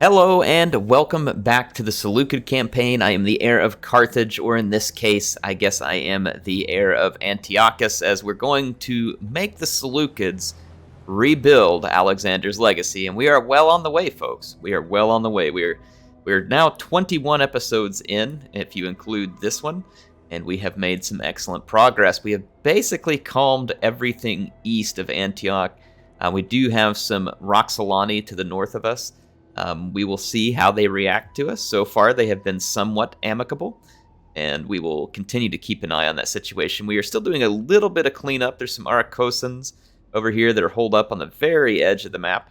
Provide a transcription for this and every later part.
Hello and welcome back to the Seleucid campaign. I am the heir of Carthage, or in this case, I guess I am the heir of Antiochus, as we're going to make the Seleucids rebuild Alexander's legacy. And we are well on the way, folks. We are well on the way. We're now 21 episodes in, if you include this one, and we have made some excellent progress. We have basically calmed everything east of Antioch. We do have some Roxolani to the north of us. We will see how they react to us. So far, they have been somewhat amicable, and we will continue to keep an eye on that situation. We are still doing a little bit of cleanup. There's some Aracosans over here that are holed up on the very edge of the map,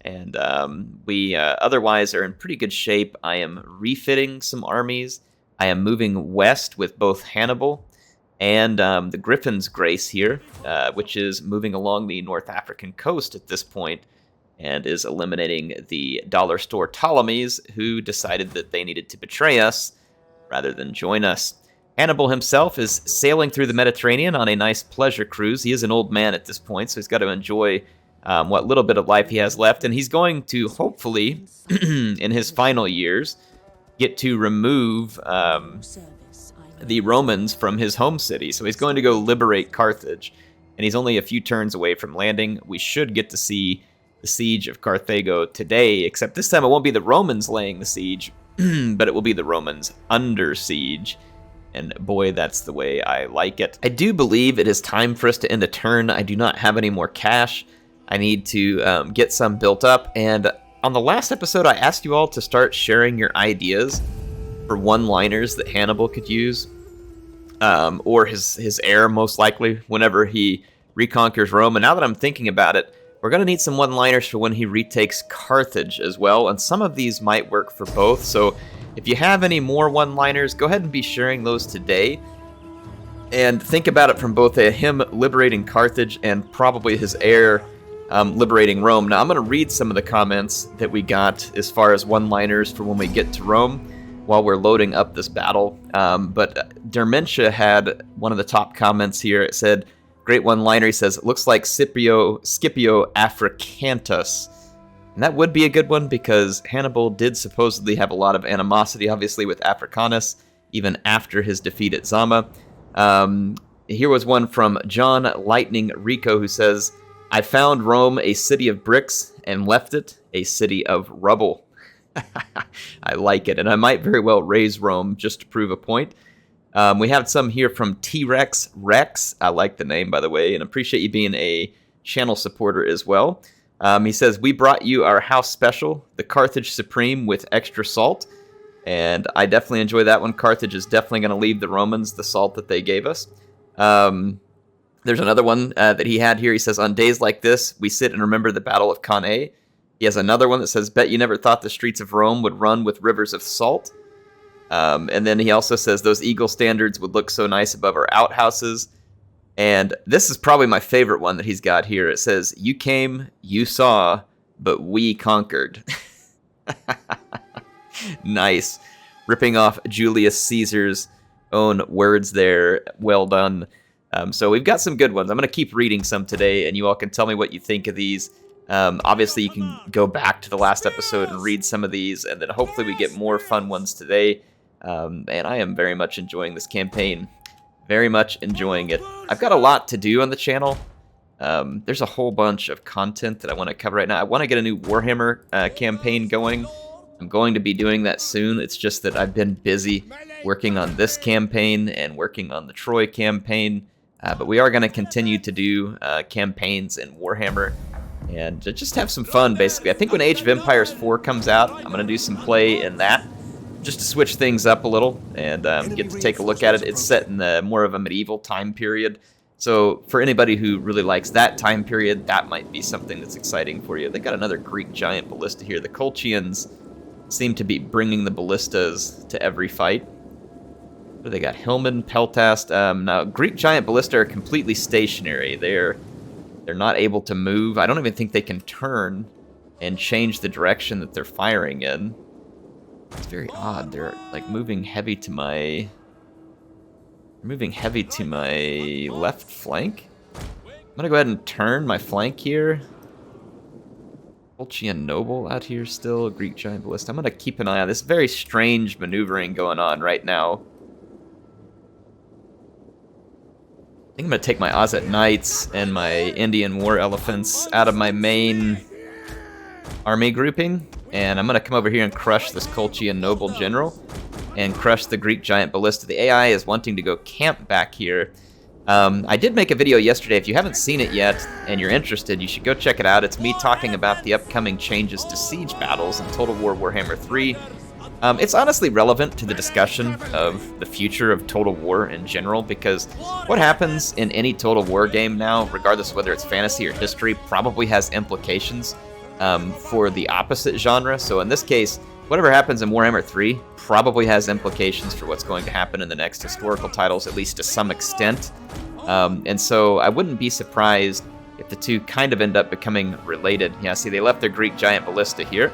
and we otherwise are in pretty good shape. I am refitting some armies. I am moving west with both Hannibal and the Griffin's Grace here, which is moving along the North African coast at this point, and is eliminating the dollar store Ptolemies, who decided that they needed to betray us rather than join us. Hannibal himself is sailing through the Mediterranean on a nice pleasure cruise. He is an old man at this point, so he's got to enjoy what little bit of life he has left, and he's going to, hopefully, in his final years, get to remove the Romans from his home city. So he's going to go liberate Carthage, and he's only a few turns away from landing. We should get to see the siege of Carthago today, except this time it won't be the Romans laying the siege, but it will be the Romans under siege. And boy, that's the way I like it. I do believe it is time for us to end the turn. I do not have any more cash. I need to get some built up. And on the last episode, I asked you all to start sharing your ideas for one-liners that Hannibal could use, or his heir, most likely, whenever he reconquers Rome. And now that I'm thinking about it, we're going to need some one-liners for when he retakes Carthage as well, and some of these might work for both. So if you have any more one-liners, go ahead and be sharing those today. And think about it from both him liberating Carthage and probably his heir liberating Rome. Now, I'm going to read some of the comments that we got as far as one-liners for when we get to Rome while we're loading up this battle. But Dermentia had one of the top comments here. It said, great one-liner. He says, it looks like Scipio Africanus. And that would be a good one because Hannibal did supposedly have a lot of animosity, obviously, with Africanus, even after his defeat at Zama. Here was one from John Lightning Rico, who says, I found Rome a city of bricks and left it a city of rubble. I like it, and I might very well raise Rome just to prove a point. We have some here from T-Rex Rex. I like the name, by the way, and appreciate you being a channel supporter as well. He says, we brought you our house special, the Carthage Supreme with extra salt. And I definitely enjoy that one. Carthage is definitely going to leave the Romans the salt that they gave us. There's another one that he had here. He says, on days like this, we sit and remember the Battle of Cannae. He has another one that says, bet you never thought the streets of Rome would run with rivers of salt. And then he also says those eagle standards would look so nice above our outhouses. And this is probably my favorite one that he's got here. It says, you came, you saw, but we conquered. Nice. Ripping off Julius Caesar's own words there. Well done. So we've got some good ones. I'm going to keep reading some today, and you all can tell me what you think of these. Obviously, you can go back to the last episode and read some of these, and then hopefully we get more fun ones today. And I am very much enjoying this campaign. Very much enjoying it. I've got a lot to do on the channel. There's a whole bunch of content that I want to cover right now. I want to get a new Warhammer campaign going. I'm going to be doing that soon. It's just that I've been busy working on this campaign and working on the Troy campaign. But we are going to continue to do campaigns in Warhammer and just have some fun, basically. I think when Age of Empires 4 comes out, I'm going to do some play in that, just to switch things up a little and get to take a look at it. It's set in the more of a medieval time period. So for anybody who really likes that time period, that might be something that's exciting for you. They got another Greek giant ballista here. The Colchians seem to be bringing the ballistas to every fight. What do they got? Hillman, Peltast. Now, Greek giant ballista are completely stationary. They're not able to move. I don't even think they can turn and change the direction that they're firing in. It's very odd. They're like moving heavy to my left flank. I'm gonna go ahead and turn my flank here. Colchian Noble out here still, Greek Giant Ballista. I'm going to keep an eye on this very strange maneuvering going on right now. I think I'm going to take my Ozet Knights and my Indian War Elephants out of my main army grouping, and I'm going to come over here and crush this Colchian Noble General and crush the Greek Giant Ballista. The AI is wanting to go camp back here. I did make a video yesterday. If you haven't seen it yet and you're interested, you should go check it out. It's me talking about the upcoming changes to siege battles in Total War Warhammer 3. It's honestly relevant to the discussion of the future of Total War in general, because what happens in any Total War game now, regardless of whether it's fantasy or history, probably has implications for the opposite genre. So in this case, whatever happens in Warhammer 3 probably has implications for what's going to happen in the next historical titles, at least to some extent. And so I wouldn't be surprised if the two kind of end up becoming related. Yeah, see, they left their Greek Giant Ballista here.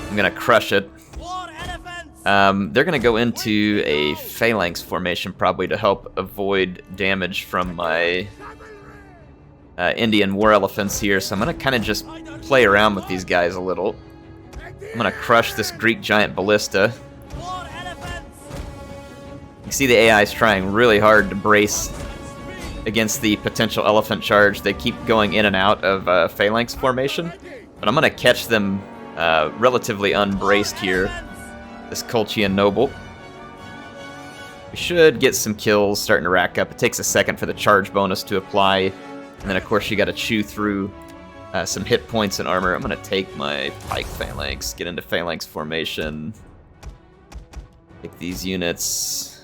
I'm going to crush it. They're going to go into a phalanx formation probably to help avoid damage from my Indian War Elephants here. So I'm going to kind of just play around with these guys a little. I'm going to crush this Greek Giant Ballista. You see the AI is trying really hard to brace against the potential elephant charge. They keep going in and out of phalanx formation, but I'm going to catch them relatively unbraced here. This Colchian Noble. We should get some kills starting to rack up. It takes a second for the charge bonus to apply, and then of course you got to chew through some hit points and armor. I'm going to take my Pike Phalanx, get into Phalanx formation, take these units.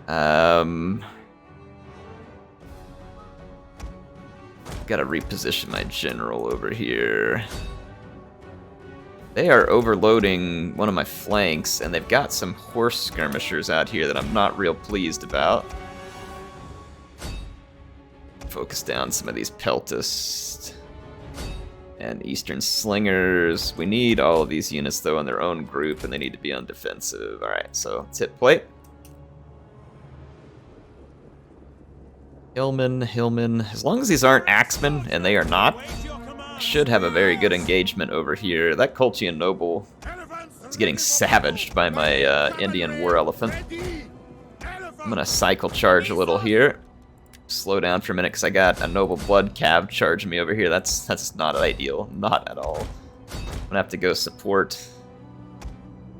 Got to reposition my general over here. They are overloading one of my flanks, and they've got some horse skirmishers out here that I'm not real pleased about. Focus down some of these peltists and eastern slingers. We need all of these units, though, in their own group, and they need to be on defensive. All right, so let's hit play. Hillman. As long as these aren't axemen, and they are not, I should have a very good engagement over here. That Colchian Noble is getting savaged by my Indian War Elephant. I'm going to cycle charge a little here. Slow down for a minute because I got a Noble Blood Cav charging me over here. That's not ideal. Not at all. I'm going to have to go support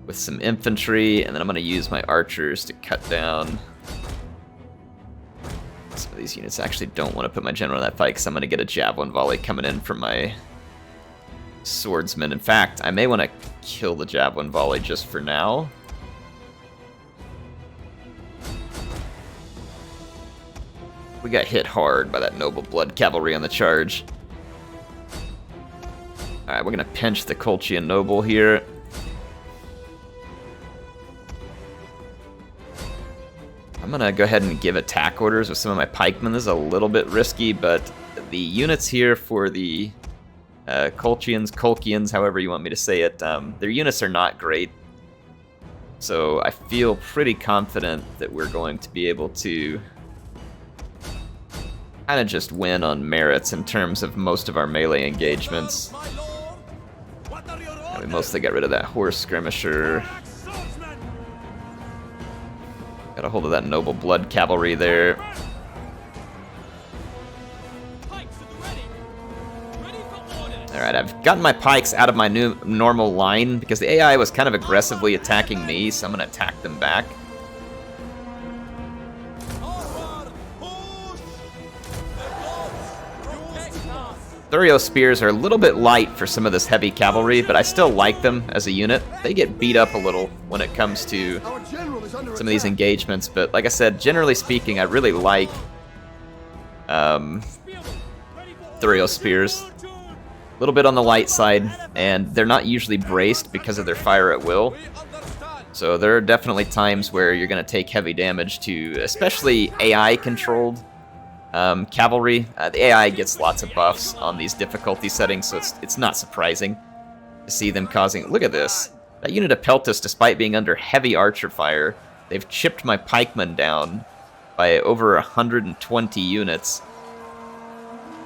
with some infantry, and then I'm going to use my archers to cut down some of these units. I actually don't want to put my general in that fight because I'm going to get a javelin volley coming in from my swordsman. In fact, I may want to kill the javelin volley just for now. We got hit hard by that Noble Blood Cavalry on the charge. Alright, we're going to pinch the Colchian Noble here. I'm going to go ahead and give attack orders with some of my pikemen. This is a little bit risky, but the units here for the Colchians, however you want me to say it, their units are not great. So I feel pretty confident that we're going to be able to kind of just win on merits in terms of most of our melee engagements. And we mostly got rid of that horse skirmisher. Got a hold of that Noble Blood Cavalry there. Alright, I've gotten my pikes out of my new normal line because the AI was kind of aggressively attacking me, so I'm going to attack them back. Thurio Spears are a little bit light for some of this heavy cavalry, but I still like them as a unit. They get beat up a little when it comes to some of these engagements, but like I said, generally speaking, I really like Thurio Spears. A little bit on the light side, and they're not usually braced because of their fire at will. So there are definitely times where you're going to take heavy damage to, especially AI-controlled cavalry. The AI gets lots of buffs on these difficulty settings, so it's not surprising to see them causing... Look at this. That unit of Peltis, despite being under heavy archer fire, they've chipped my pikemen down by over 120 units.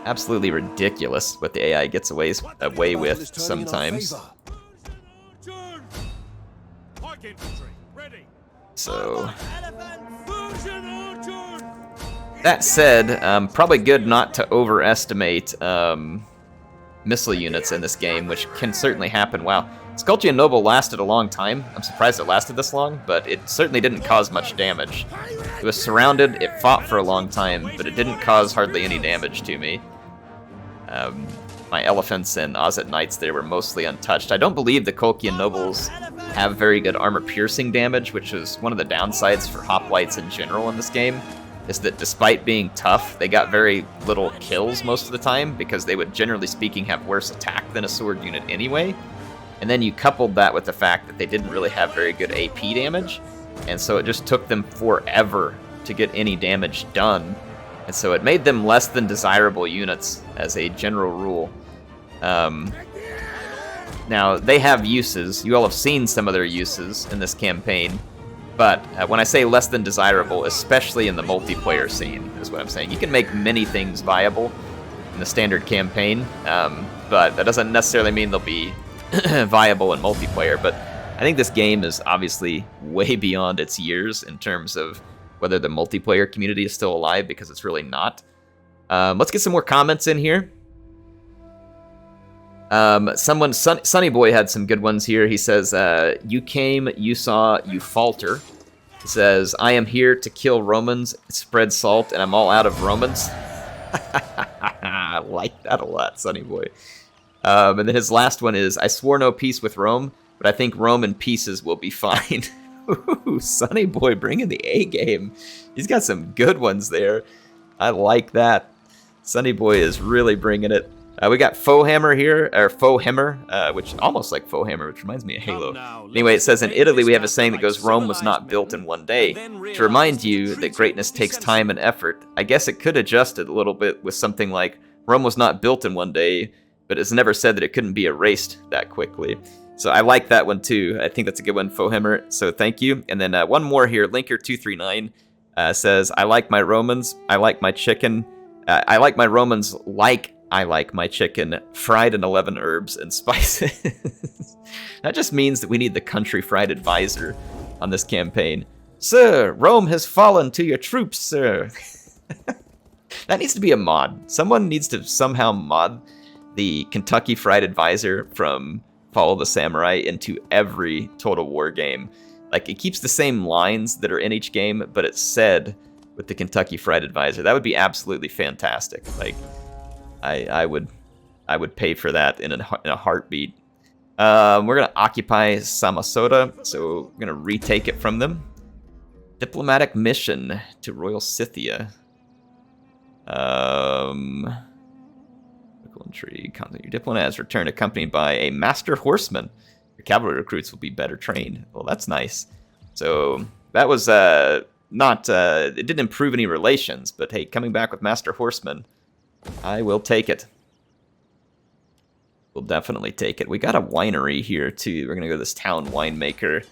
Absolutely ridiculous what the AI gets away with sometimes. So, that said, probably good not to overestimate missile units in this game, which can certainly happen. Wow, Skulchian Noble lasted a long time. I'm surprised it lasted this long, but it certainly didn't cause much damage. It was surrounded, it fought for a long time, but it didn't cause hardly any damage to me. My elephants and Ozet Knights there were mostly untouched. I don't believe the Colchian Nobles have very good armor-piercing damage, which is one of the downsides for Hoplites in general in this game, is that despite being tough, they got very little kills most of the time, because they would, generally speaking, have worse attack than a sword unit anyway. And then you coupled that with the fact that they didn't really have very good AP damage, and so it just took them forever to get any damage done. And so it made them less than desirable units as a general rule. Now, they have uses. You all have seen some of their uses in this campaign. But when I say less than desirable, especially in the multiplayer scene, is what I'm saying. You can make many things viable in the standard campaign, but that doesn't necessarily mean they'll be viable in multiplayer. But I think this game is obviously way beyond its years in terms of whether the multiplayer community is still alive, because it's really not. Let's get some more comments in here. Sunny Boy had some good ones here. He says, you came, you saw, you falter. He says, I am here to kill Romans, spread salt, and I'm all out of Romans. I like that a lot, Sunny Boy. And then his last one is, I swore no peace with Rome, but I think Rome in pieces will be fine. Ooh, Sunny Boy bringing the A game. He's got some good ones there. I like that. Sunny Boy is really bringing it. We got Faux Hammer here, or Faux Hammer, which almost like Faux Hammer, which reminds me of Halo. Anyway, it says in Italy we have a saying that goes, Rome was not built in one day. To remind you that greatness takes time and effort, I guess it could adjust it a little bit with something like, Rome was not built in one day, but it's never said that it couldn't be erased that quickly. So I like that one too. I think that's a good one, Faux Hammer. So thank you. And then one more here, Linker239 says, I like my Romans, I like my chicken, I like my Romans like I like my chicken fried in 11 herbs and spices. That just means that we need the country fried advisor on this campaign. Sir, Rome has fallen to your troops, sir. That needs to be a mod. Someone needs to somehow mod the Kentucky Fried Advisor from Follow the Samurai into every Total War game. Like, it keeps the same lines that are in each game, but it's said with the Kentucky Fried Advisor. That would be absolutely fantastic. Like, I would pay for that in a heartbeat. We're gonna occupy Samosata, so we're gonna retake it from them. Diplomatic mission to Royal Scythia. Intrigue. Your diplomat has returned, accompanied by a master horseman. Your cavalry recruits will be better trained. Well, that's nice. So that was not. It didn't improve any relations, but hey, coming back with master horseman, I will take it. We'll definitely take it. We got a winery here too. We're gonna go to this town winemaker.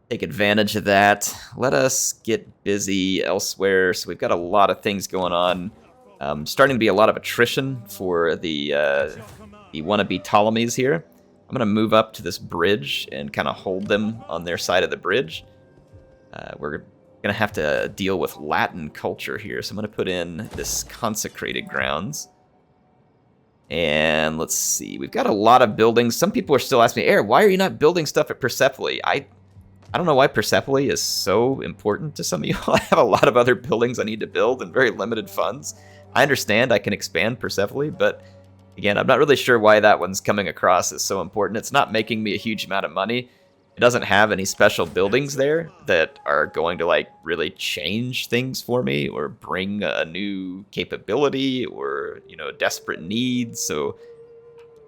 Take advantage of that. Let us get busy elsewhere. So we've got a lot of things going on. Starting to be a lot of attrition for the wannabe Ptolemies here. I'm going to move up to this bridge and kind of hold them on their side of the bridge. We're going to have to deal with Latin culture here, so I'm going to put in this consecrated grounds. And let's see, we've got a lot of buildings. Some people are still asking me, Air, why are you not building stuff at Persepolis? I don't know why Persepolis is so important to some of you. I have a lot of other buildings I need to build and very limited funds. I understand I can expand Persepolis, but again, I'm not really sure why that one's coming across as so important. It's not making me a huge amount of money. It doesn't have any special buildings there that are going to like really change things for me or bring a new capability or, you know, desperate needs. So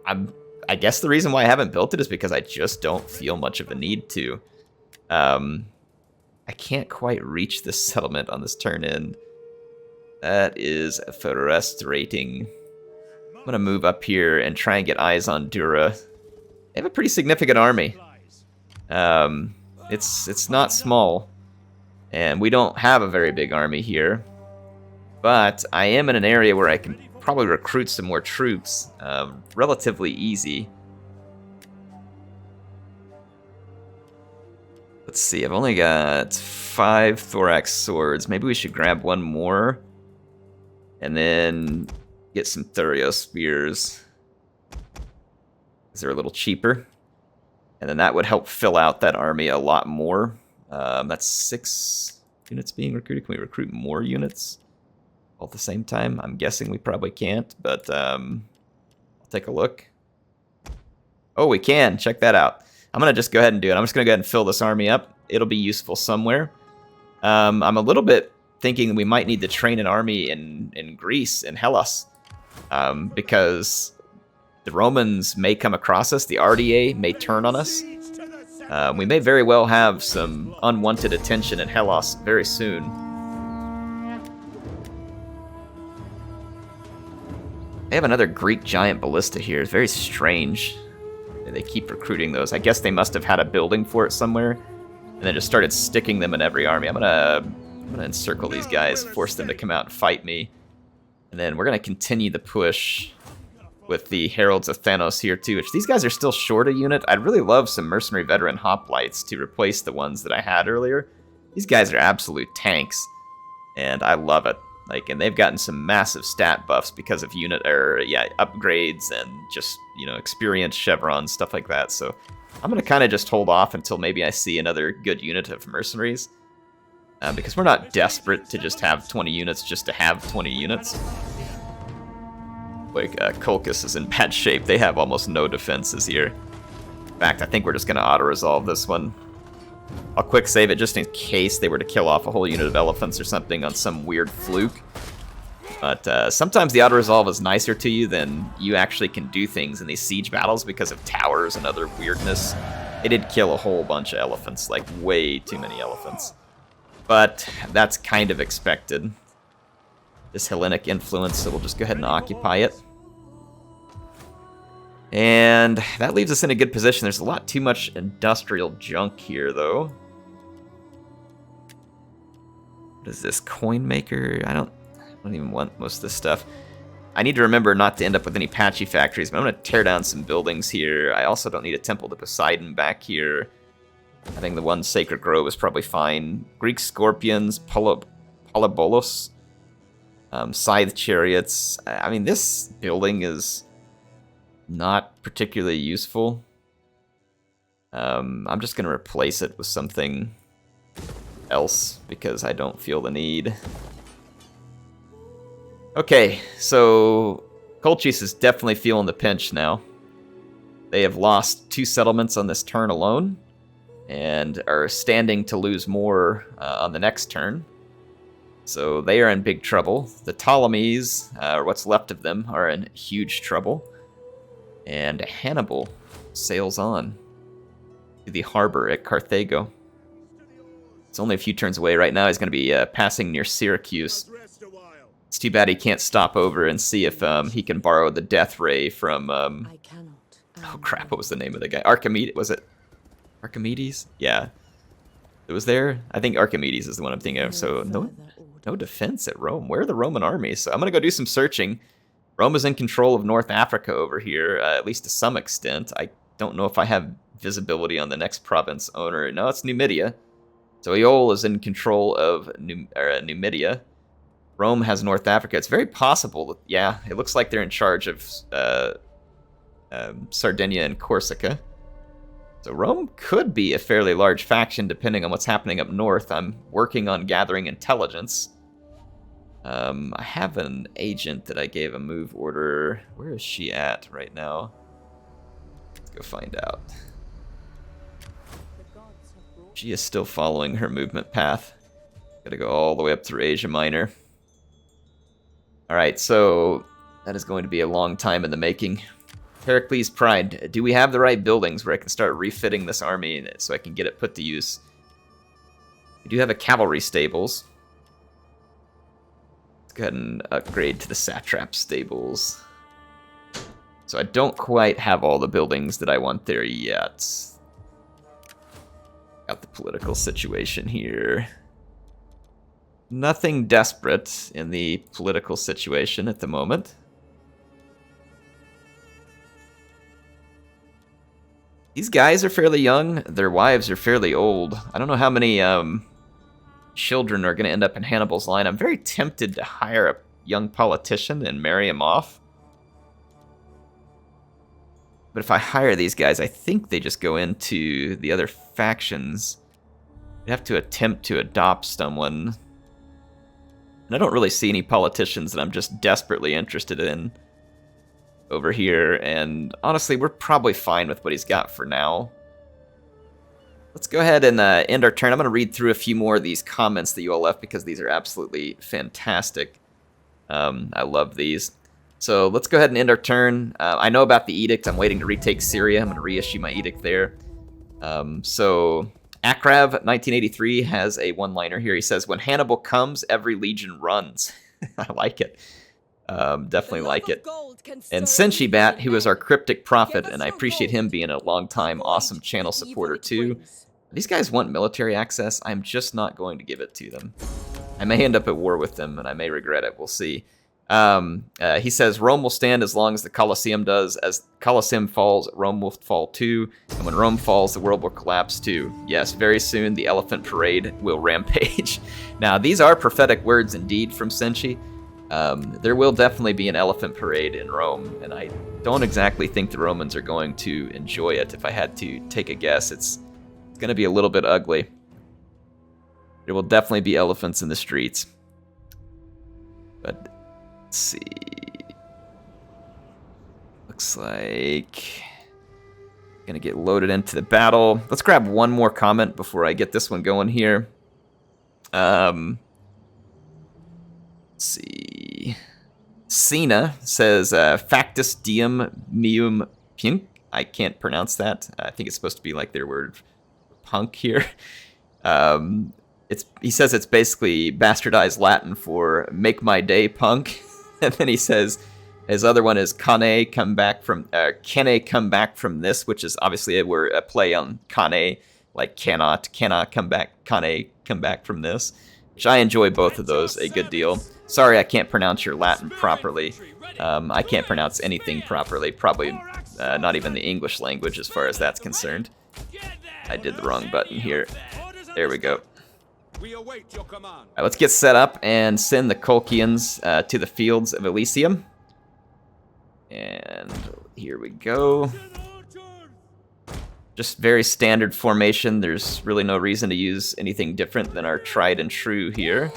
I guess the reason why I haven't built it is because I just don't feel much of a need to. I can't quite reach this settlement on this turn in. That is frustrating. I'm going to move up here and try and get eyes on Dura. They have a pretty significant army. It's not small. And we don't have a very big army here. But I am in an area where I can probably recruit some more troops. Relatively easy. Let's see, I've only got 5 thorax swords. Maybe we should grab one more. And then get some thurio spears. Because they're a little cheaper. And then that would help fill out that army a lot more. That's 6 units being recruited. Can we recruit more units all at the same time? I'm guessing we probably can't, but I'll take a look. Oh, we can. Check that out. I'm going to just go ahead and do it. I'm just going to go ahead and fill this army up. It'll be useful somewhere. I'm a little bit thinking we might need to train an army in Greece, in Hellas, because the Romans may come across us. The RDA may turn on us. We may very well have some unwanted attention in Hellas very soon. They have another Greek giant ballista here. It's very strange. They keep recruiting those. I guess they must have had a building for it somewhere, and then just started sticking them in every army. I'm gonna encircle these guys, force them to come out and fight me, and then we're gonna continue the push with the Heralds of Thanos here too, which these guys are still short a unit. I'd really love some mercenary veteran hoplites to replace the ones that I had earlier. These guys are absolute tanks, and I love it. Like, and they've gotten some massive stat buffs because of unit upgrades and just, you know, experience chevrons, stuff like that. So I'm gonna kind of just hold off until maybe I see another good unit of mercenaries, because we're not desperate to just have 20 units just to have 20 units. Like, Colchis is in bad shape. They have almost no defenses here. In fact, I think we're just gonna auto-resolve this one. I'll quick save it just in case they were to kill off a whole unit of elephants or something on some weird fluke. But sometimes the auto-resolve is nicer to you than you actually can do things in these siege battles because of towers and other weirdness. It did kill a whole bunch of elephants, like way too many elephants. But that's kind of expected. This Hellenic influence, so we'll just go ahead and occupy it. And that leaves us in a good position. There's a lot too much industrial junk here, though. What is this? Coin maker? I don't even want most of this stuff. I need to remember not to end up with any patchy factories, but I'm going to tear down some buildings here. I also don't need a temple to Poseidon back here. I think the one Sacred Grove is probably fine. Greek scorpions, polybolos, scythe chariots. I mean, this building is not particularly useful. I'm just going to replace it with something else because I don't feel the need. Okay, so Colchis is definitely feeling the pinch now. They have lost 2 settlements on this turn alone and are standing to lose more on the next turn. So they are in big trouble. The Ptolemies, or what's left of them, are in huge trouble. And Hannibal sails on to the harbor at Carthago. It's only a few turns away right now. He's going to be passing near Syracuse. It's too bad he can't stop over and see if he can borrow the death ray from... oh crap, what was the name of the guy? Archimedes, was it? Archimedes? Yeah. It was there? I think Archimedes is the one I'm thinking of. So no defense at Rome. Where are the Roman armies? So I'm going to go do some searching. Rome is in control of North Africa over here, at least to some extent. I don't know if I have visibility on the next province owner. No, it's Numidia. So Eol is in control of Numidia. Rome has North Africa. It's very possible that, yeah, it looks like they're in charge of Sardinia and Corsica. So Rome could be a fairly large faction depending on what's happening up north. I'm working on gathering intelligence. I have an agent that I gave a move order. Where is she at right now? Let's go find out. She is still following her movement path. Gotta go all the way up through Asia Minor. Alright, so that is going to be a long time in the making. Heracles Pride. Do we have the right buildings where I can start refitting this army so I can get it put to use? We do have a cavalry stables. Let's go ahead and upgrade to the satrap stables. So I don't quite have all the buildings that I want there yet. Got the political situation here. Nothing desperate in the political situation at the moment. These guys are fairly young. Their wives are fairly old. I don't know how many children are going to end up in Hannibal's line. I'm very tempted to hire a young politician and marry him off. But if I hire these guys, I think they just go into the other factions. You'd have to attempt to adopt someone. And I don't really see any politicians that I'm just desperately interested in over here, and honestly, we're probably fine with what he's got for now. Let's go ahead and end our turn. I'm going to read through a few more of these comments that you all left because these are absolutely fantastic. I love these. So let's go ahead and end our turn. I know about the edict. I'm waiting to retake Syria. I'm going to reissue my edict there. So Akrav 1983 has a one-liner here. He says, "When Hannibal comes, every legion runs." I like it. Definitely like it. And Senshi who is our cryptic prophet, and I appreciate him being a long-time awesome channel supporter too. These guys want military access. I'm just not going to give it to them. I may end up at war with them, and I may regret it. We'll see. He says, "Rome will stand as long as the Colosseum does. As Colosseum falls, Rome will fall too. And when Rome falls, the world will collapse too. Yes, very soon the elephant parade will rampage." Now, these are prophetic words indeed from Senshi. There will definitely be an elephant parade in Rome, and I don't exactly think the Romans are going to enjoy it. If I had to take a guess, it's going to be a little bit ugly. There will definitely be elephants in the streets. But let's see. Looks like going to get loaded into the battle. Let's grab one more comment before I get this one going here. Let's see. Cena says, "Factus diem meum punk." I can't pronounce that. I think it's supposed to be like their word punk here. He says it's basically bastardized Latin for "make my day, punk." And then he says his other one is "Kane come back from this," which is obviously a play on Kane, like cannot come back. Kane come back from this, which I enjoy both of those a good deal. Sorry, I can't pronounce your Latin properly. I can't pronounce anything properly, probably not even the English language as far as that's concerned. I did the wrong button here. There we go. All right, let's get set up and send the Colchians to the fields of Elysium. And here we go. Just very standard formation. There's really no reason to use anything different than our tried and true here.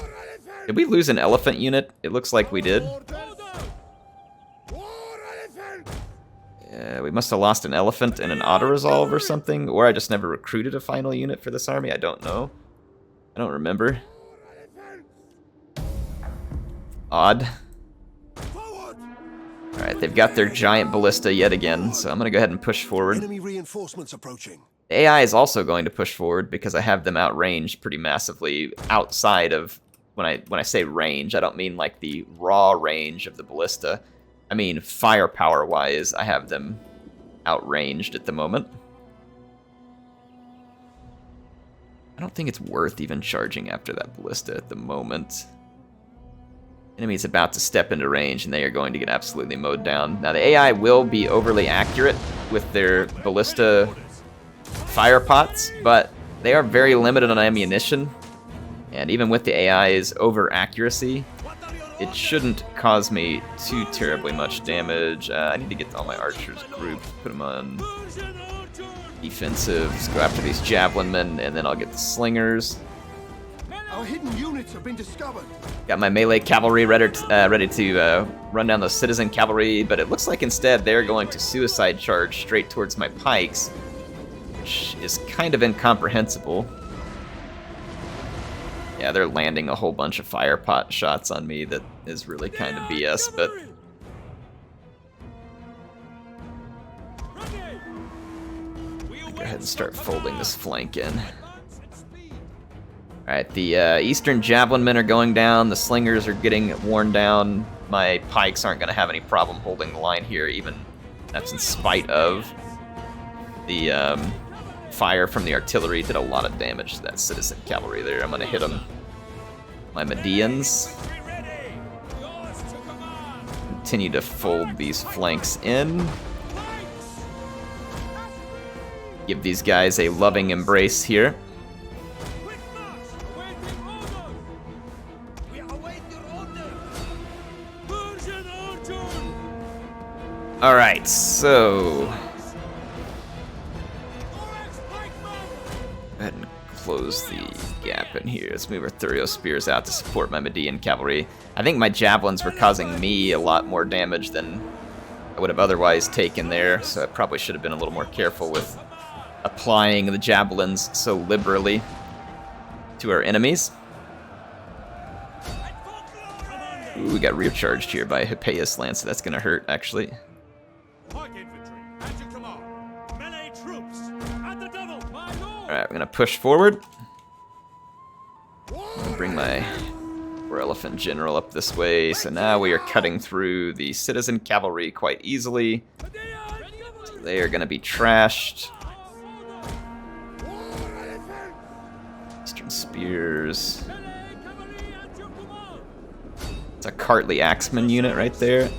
Did we lose an elephant unit? It looks like we did. We must have lost an elephant and an auto-resolve or something, or I just never recruited a final unit for this army. I don't know. I don't remember. Odd. Alright, they've got their giant ballista yet again, so I'm going to go ahead and push forward. Enemy reinforcements approaching. The AI is also going to push forward because I have them outranged pretty massively outside of... When I say range, I don't mean like the raw range of the ballista. I mean firepower-wise, I have them outranged at the moment. I don't think it's worth even charging after that ballista at the moment. Enemy's about to step into range, and they are going to get absolutely mowed down. Now, the AI will be overly accurate with their ballista fire pots, but they are very limited on ammunition. And even with the AI's over-accuracy, it shouldn't cause me too terribly much damage. I need to get all my archers grouped, put them on defensive, let's go after these javelin men, and then I'll get the slingers. Our hidden units have been discovered. Got my melee cavalry ready to run down the citizen cavalry, but it looks like instead they're going to suicide charge straight towards my pikes, which is kind of incomprehensible. Yeah, they're landing a whole bunch of fire pot shots on me that is really kind of BS, but... Go ahead and start folding this flank in. Alright, the eastern javelin men are going down, the slingers are getting worn down, my pikes aren't going to have any problem holding the line here, even that's in spite of the fire from the artillery. Did a lot of damage to that citizen cavalry there. I'm going to hit them. My Medians. Continue to fold these flanks in. Give these guys a loving embrace here. Quick march! Awaiting orders! We await your orders! Persian Archon! Alright, so... Oryx pikeman! Go ahead and close the gap in here. Let's move our Thurio spears out to support my Median cavalry. I think my javelins were causing me a lot more damage than I would have otherwise taken there, so I probably should have been a little more careful with applying the javelins so liberally to our enemies. Ooh, we got recharged here by Hippeus Lance, so that's going to hurt, actually. Pike infantry, at your command. Melee troops, at the devil, my lord! Alright, we're going to push forward. Bring my War Elephant General up this way, so now we are cutting through the citizen cavalry quite easily. So they are going to be trashed. Eastern Spears. It's a Cartley Axeman unit right there.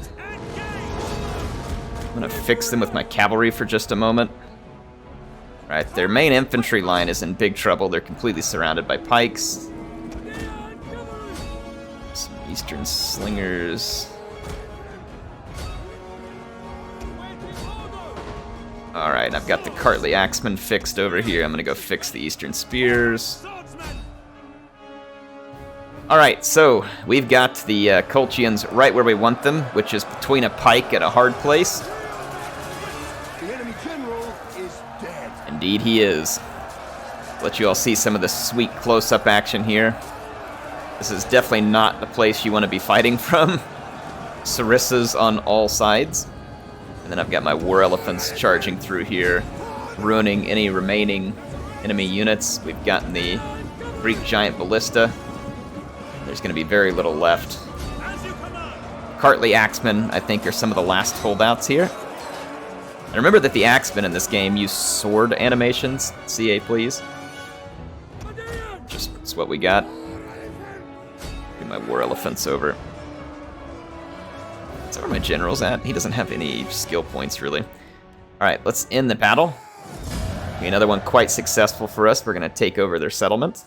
I'm going to fix them with my cavalry for just a moment. Right, their main infantry line is in big trouble. They're completely surrounded by pikes. Some Eastern Slingers. Alright, I've got the Cartley Axeman fixed over here. I'm going to go fix the Eastern Spears. Alright, so we've got the Colchians right where we want them, which is between a pike and a hard place. The enemy general is dead. Indeed he is. Let you all see some of the sweet close-up action here. This is definitely not the place you want to be fighting from. Sarissas on all sides. And then I've got my War Elephants charging through here, ruining any remaining enemy units. We've gotten the Greek Giant Ballista. There's going to be very little left. Cartley Axemen, I think, are some of the last holdouts here. And remember that the Axemen in this game use sword animations. CA, please. Just that's what we got. Get my War Elephants over. Is that where my general's at? He doesn't have any skill points, really. Alright, let's end the battle. Okay, another one quite successful for us. We're going to take over their settlement.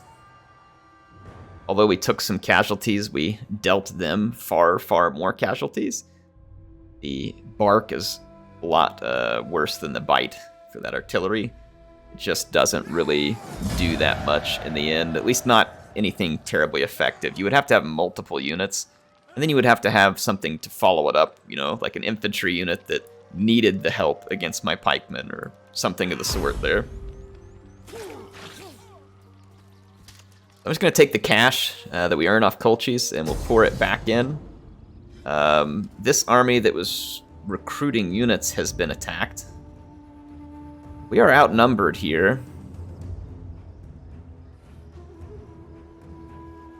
Although we took some casualties, we dealt them far, far more casualties. The bark is a lot worse than the bite for that artillery. It just doesn't really do that much in the end, at least not anything terribly effective. You would have to have multiple units, and then you would have to have something to follow it up, you know, like an infantry unit that needed the help against my pikemen or something of the sort there. I'm just going to take the cash that we earn off Colchis, and we'll pour it back in. This army that was recruiting units has been attacked. We are outnumbered here.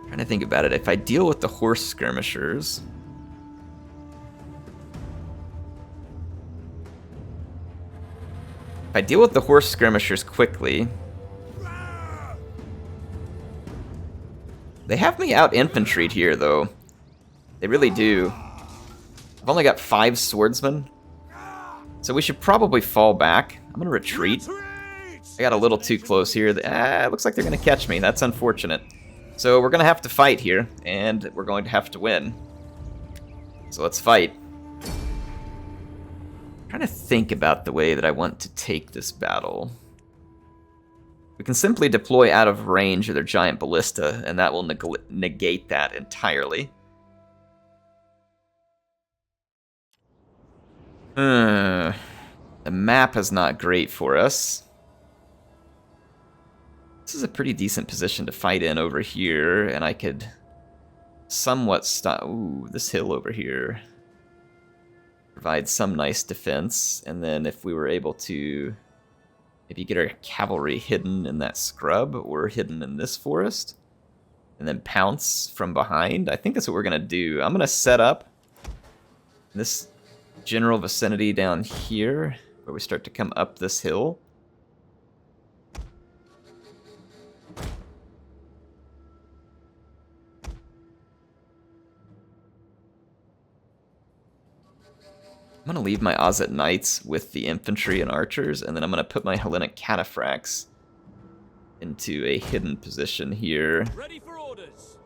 Trying to think about it. If I deal with the horse skirmishers... If I deal with the horse skirmishers quickly... They have me out-infantryed here, though. They really do. I've only got 5 swordsmen. So we should probably fall back. I'm going to retreat. I got a little too close here. It looks like they're going to catch me. That's unfortunate. So we're going to have to fight here, and we're going to have to win. So let's fight. I'm trying to think about the way that I want to take this battle. We can simply deploy out of range of their giant ballista, and that will negate that entirely. The map is not great for us. This is a pretty decent position to fight in over here, and I could somewhat stop... Ooh, this hill over here provides some nice defense, and then if we were able to... Maybe get our cavalry hidden in that scrub or hidden in this forest and then pounce from behind. I think that's what we're going to do. I'm going to set up this general vicinity down here where we start to come up this hill. I'm going to leave my Ozet Knights with the infantry and archers, and then I'm going to put my Hellenic Cataphracts into a hidden position here. Ready for orders.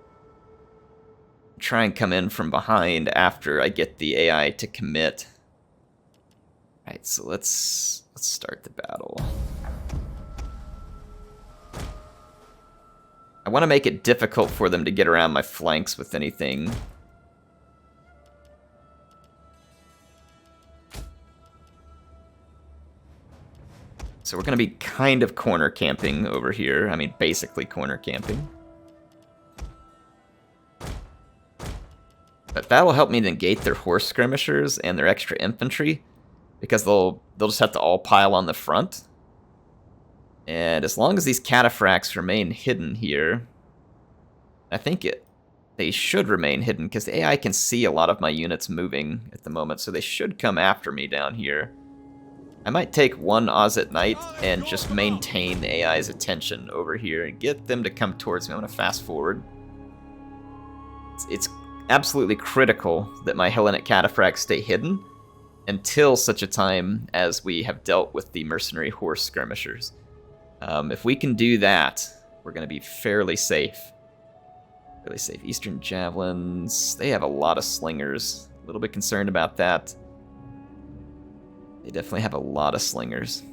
Try and come in from behind after I get the AI to commit. Alright, so let's start the battle. I want to make it difficult for them to get around my flanks with anything. So we're going to be kind of corner camping over here. I mean, basically corner camping. But that'll help me negate their horse skirmishers and their extra infantry, because they'll just have to all pile on the front. And as long as these cataphracts remain hidden here, I think they should remain hidden, because the AI can see a lot of my units moving at the moment, so they should come after me down here. I might take one Ozet Knight and just maintain the AI's attention over here and get them to come towards me. I'm going to fast forward. It's absolutely critical that my Hellenic Cataphracts stay hidden until such a time as we have dealt with the mercenary horse skirmishers. If we can do that, we're going to be fairly safe. Fairly safe. Eastern Javelins, they have a lot of slingers. A little bit concerned about that. They definitely have a lot of slingers.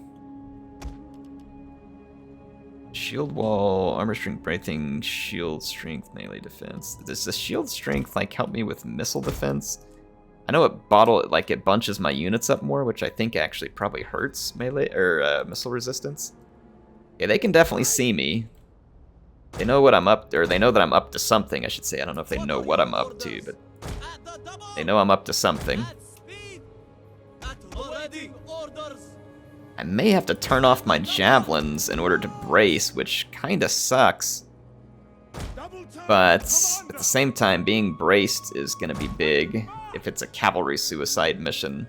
Shield wall, armor strength, breathing, shield strength, melee defense. Does the shield strength like help me with missile defense? I know it bunches my units up more, which I think actually probably hurts melee or missile resistance. Yeah, they can definitely see me. They know what I'm up to, or they know that I'm up to something, I should say. I don't know if they know what I'm up to, but they know I'm up to something. I may have to turn off my javelins in order to brace, which kinda sucks. But at the same time, being braced is gonna be big if it's a cavalry suicide mission.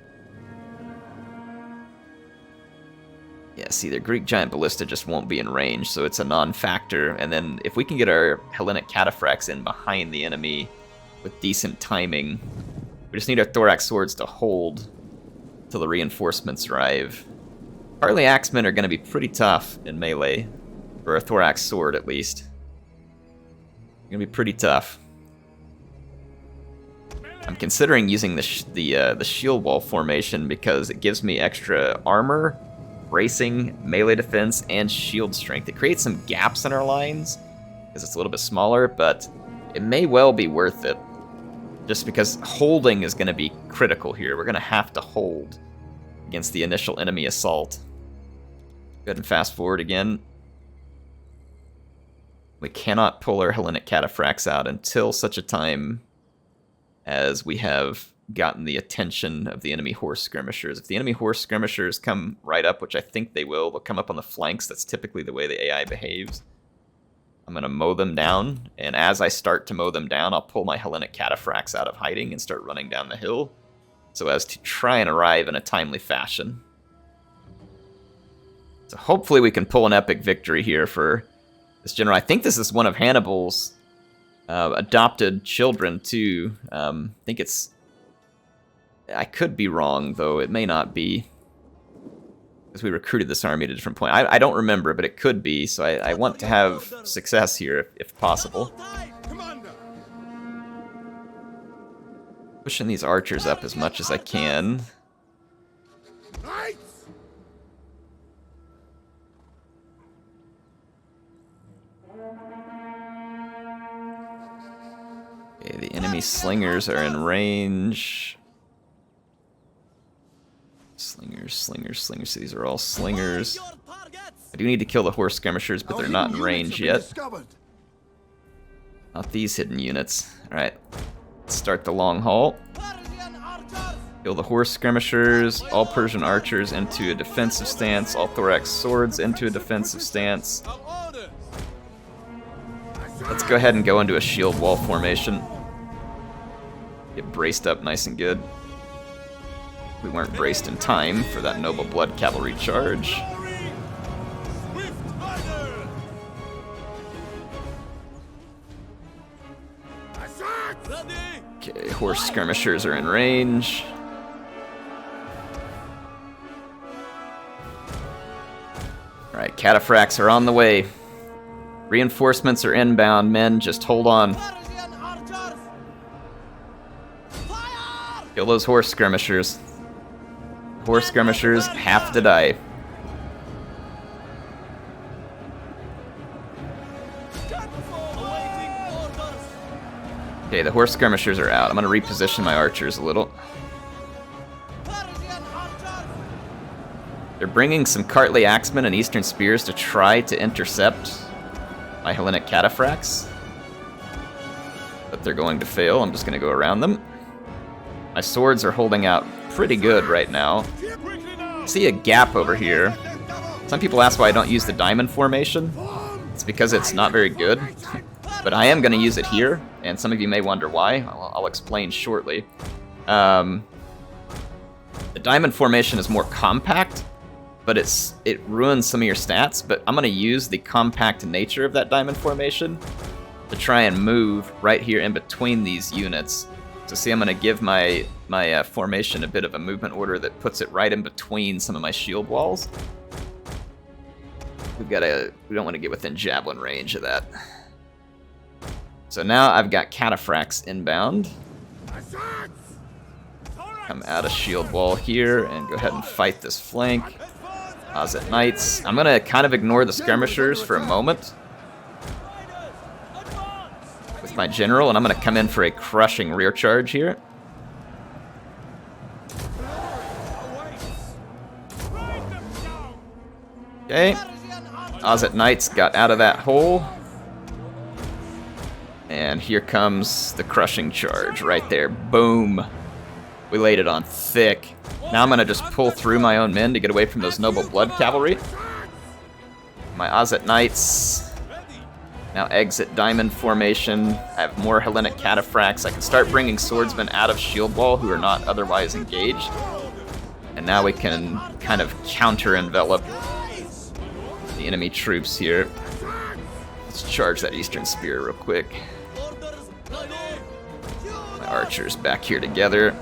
Yeah, see, their Greek Giant Ballista just won't be in range, so it's a non-factor. And then if we can get our Hellenic Cataphracts in behind the enemy with decent timing, we just need our Thorax Swords to hold till the reinforcements arrive. Harley Axemen are going to be pretty tough in melee, or a Thorax Sword at least. Going to be pretty tough. I'm considering using the shield wall formation because it gives me extra armor, bracing, melee defense, and shield strength. It creates some gaps in our lines because it's a little bit smaller, but it may well be worth it. Just because holding is going to be critical here. We're going to have to hold against the initial enemy assault. Go ahead and fast forward again. We cannot pull our Hellenic Cataphracts out until such a time as we have gotten the attention of the enemy horse skirmishers. If the enemy horse skirmishers come right up, which I think they will, they'll come up on the flanks. That's typically the way the AI behaves. I'm going to mow them down, and as I start to mow them down, I'll pull my Hellenic Cataphracts out of hiding and start running down the hill, so as to try and arrive in a timely fashion. So hopefully we can pull an epic victory here for this general. I think this is one of Hannibal's adopted children, too. I think it's... I could be wrong, though. It may not be. Because we recruited this army at a different point. I don't remember, but it could be, so I want to have success here, if possible. Pushing these archers up as much as I can. Okay, the enemy slingers are in range. Slingers. So these are all slingers. I do need to kill the horse skirmishers, but they're not in range yet. Not these hidden units. Alright, let's start the long haul. Kill the horse skirmishers, all Persian archers into a defensive stance, all Thorax swords into a defensive stance. Let's go ahead and go into a shield wall formation. Get braced up nice and good. We weren't braced in time for that noble blood cavalry charge. Okay, horse skirmishers are in range. Alright, cataphracts are on the way. Reinforcements are inbound, men. Just hold on. Kill those horse skirmishers. Horse skirmishers have to die. Okay, the horse skirmishers are out. I'm going to reposition my archers a little. They're bringing some Cartly axemen and eastern spears to try to intercept my Hellenic cataphracts. But they're going to fail. I'm just going to go around them. My swords are holding out pretty good right now. I see a gap over here. Some people ask why I don't use the diamond formation. It's because it's not very good. But I am going to use it here, and some of you may wonder why. I'll explain shortly. The diamond formation is more compact, but it ruins some of your stats. But I'm going to use the compact nature of that diamond formation to try and move right here in between these units. So see, I'm going to give my formation a bit of a movement order that puts it right in between some of my shield walls. We don't want to get within javelin range of that. So now I've got cataphracts inbound. Come out of shield wall here and go ahead and fight this flank. Ozet Knights. I'm going to kind of ignore the skirmishers for a moment with my general, and I'm going to come in for a crushing rear charge here. Okay. Ozet Knights got out of that hole. And here comes the crushing charge right there. Boom. We laid it on thick. Now I'm going to just pull through my own men to get away from those noble blood cavalry. My Ozet Knights now exit diamond formation. I have more Hellenic cataphracts. I can start bringing swordsmen out of shield wall who are not otherwise engaged. And now we can kind of counter-envelop the enemy troops here. Let's charge that eastern spear real quick. My archers back here together.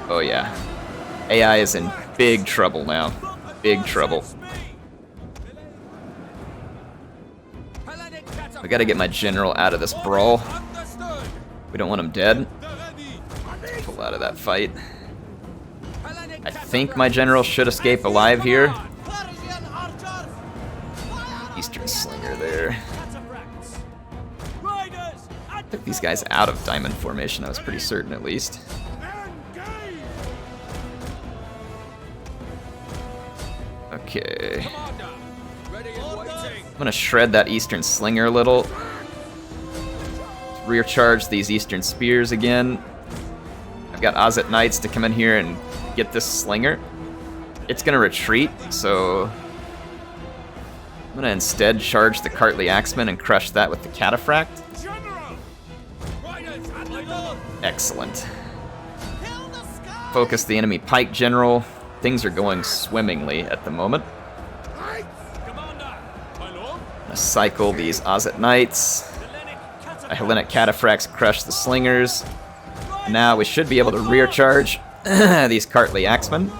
Oh yeah. AI is in big trouble now. Big trouble. We gotta get my general out of this brawl. We don't want him dead. Pull out of that fight. I think my general should escape alive here. Eastern Slinger there. Took these guys out of diamond formation, I was pretty certain at least. Okay. I'm gonna shred that Eastern Slinger a little. Rear charge these Eastern Spears again. I've got Ozet Knights to come in here and get this Slinger. It's gonna retreat, so I'm gonna instead charge the Cartly Axemen and crush that with the Cataphract. Excellent. Focus the enemy Pike General. Things are going swimmingly at the moment. I'm gonna cycle these Ozet Knights. My Hellenic Cataphracts crush the Slingers. Now we should be able to rear charge these Cartly Axemen.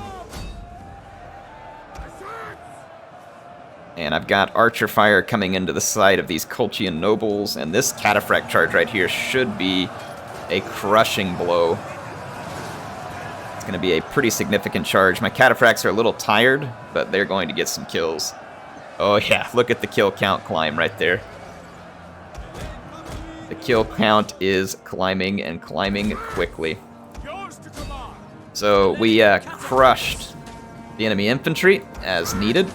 And I've got archer fire coming into the side of these Colchian nobles, and this Cataphract charge right here should be a crushing blow. It's going to be a pretty significant charge. My Cataphracts are a little tired, but they're going to get some kills. Oh yeah, look at the kill count climb right there. The kill count is climbing and climbing quickly. So we crushed the enemy infantry as needed.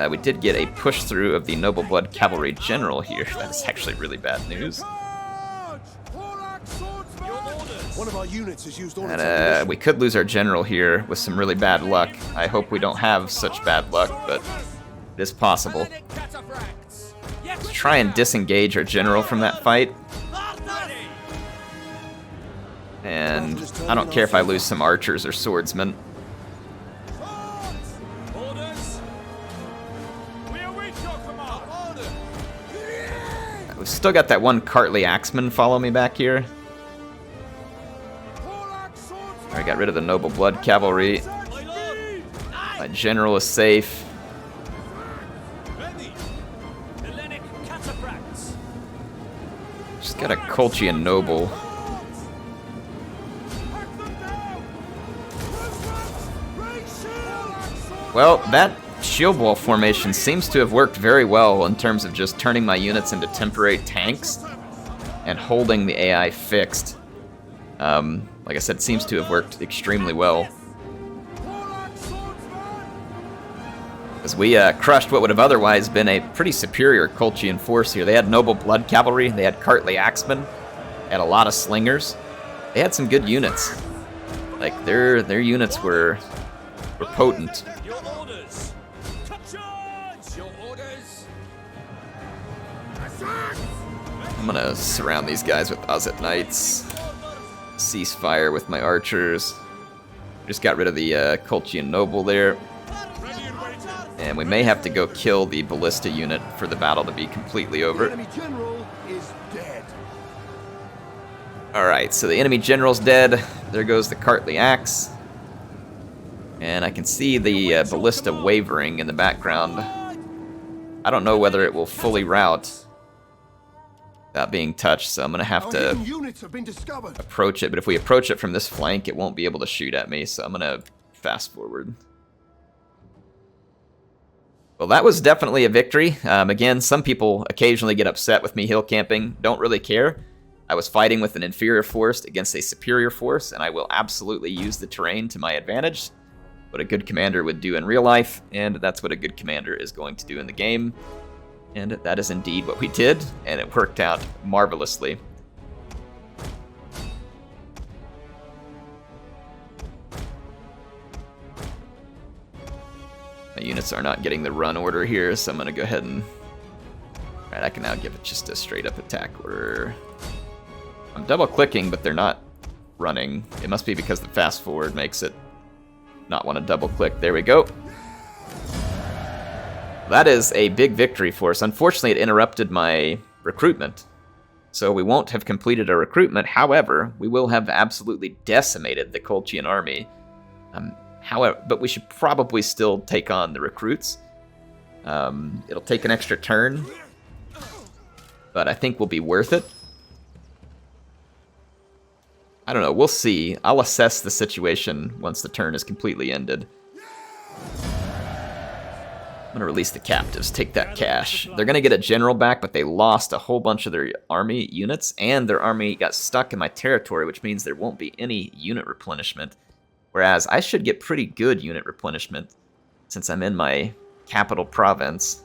We did get a push through of the Noble Blood Cavalry General here. That is actually really bad news. One of our units has used all And we could lose our general here with some really bad luck. I hope we don't have such bad luck, but it is possible. Let's try and disengage our general from that fight. And I don't care if I lose some archers or swordsmen. We've still got that one Cartly Axeman follow me back here. I got rid of the Noble Blood Cavalry. My general is safe. Got a Colchian noble. Well, that shield wall formation seems to have worked very well in terms of just turning my units into temporary tanks and holding the AI fixed. Like I said, it seems to have worked extremely well. As we crushed what would have otherwise been a pretty superior Colchian force here. They had noble blood cavalry, they had Cartly axemen, they had a lot of slingers. They had some good units. Like their units were potent. Your orders. Charge! Your orders. I'm gonna surround these guys with Ozet Knights. Ceasefire with my archers. Just got rid of the Colchian noble there. Ready and waiting. And we may have to go kill the Ballista unit for the battle to be completely The over. enemy general is dead. Alright, so the enemy general's dead. There goes the Cartly axe. And I can see the Ballista wavering in the background. I don't know whether it will fully rout without being touched, so I'm going to have Our to hidden units have been discovered. approach it. But if we approach it from this flank, it won't be able to shoot at me, so I'm going to fast forward. Well, that was definitely a victory. Again, some people occasionally get upset with me hill camping. Don't really care. I was fighting with an inferior force against a superior force, and I will absolutely use the terrain to my advantage. What a good commander would do in real life, and that's what a good commander is going to do in the game. And that is indeed what we did, and it worked out marvelously. My units are not getting the run order here, so I'm going to go ahead and... Alright, I can now give it just a straight up attack order. I'm double clicking, but they're not running. It must be because the fast forward makes it not want to double click. There we go. That is a big victory for us. Unfortunately, it interrupted my recruitment. So we won't have completed our recruitment. However, we will have absolutely decimated the Colchian army. However, but we should probably still take on the recruits. It'll take an extra turn, but I think will be worth it. I don't know, we'll see. I'll assess the situation once the turn is completely ended. I'm gonna release the captives, take that cash. They're gonna get a general back, but they lost a whole bunch of their army units, and their army got stuck in my territory, which means there won't be any unit replenishment. Whereas I should get pretty good unit replenishment since I'm in my capital province.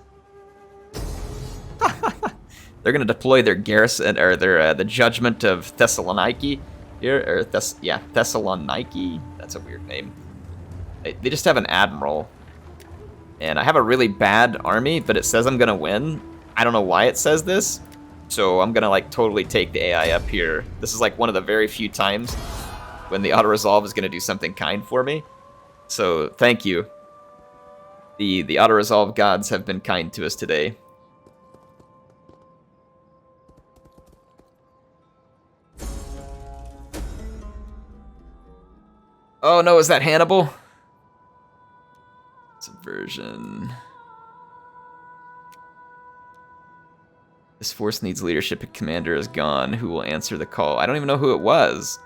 They're gonna deploy their garrison, or their the Judgment of Thessaloniki here, or Thessaloniki. That's a weird name. They just have an admiral, and I have a really bad army, but it says I'm gonna win. I don't know why it says this, so I'm gonna like totally take the AI up here. This is like one of the very few times when the auto-resolve is gonna do something kind for me. So thank you. The auto-resolve gods have been kind to us today. Oh no, is that Hannibal? Subversion. This force needs leadership. A commander is gone. Who will answer the call? I don't even know who it was.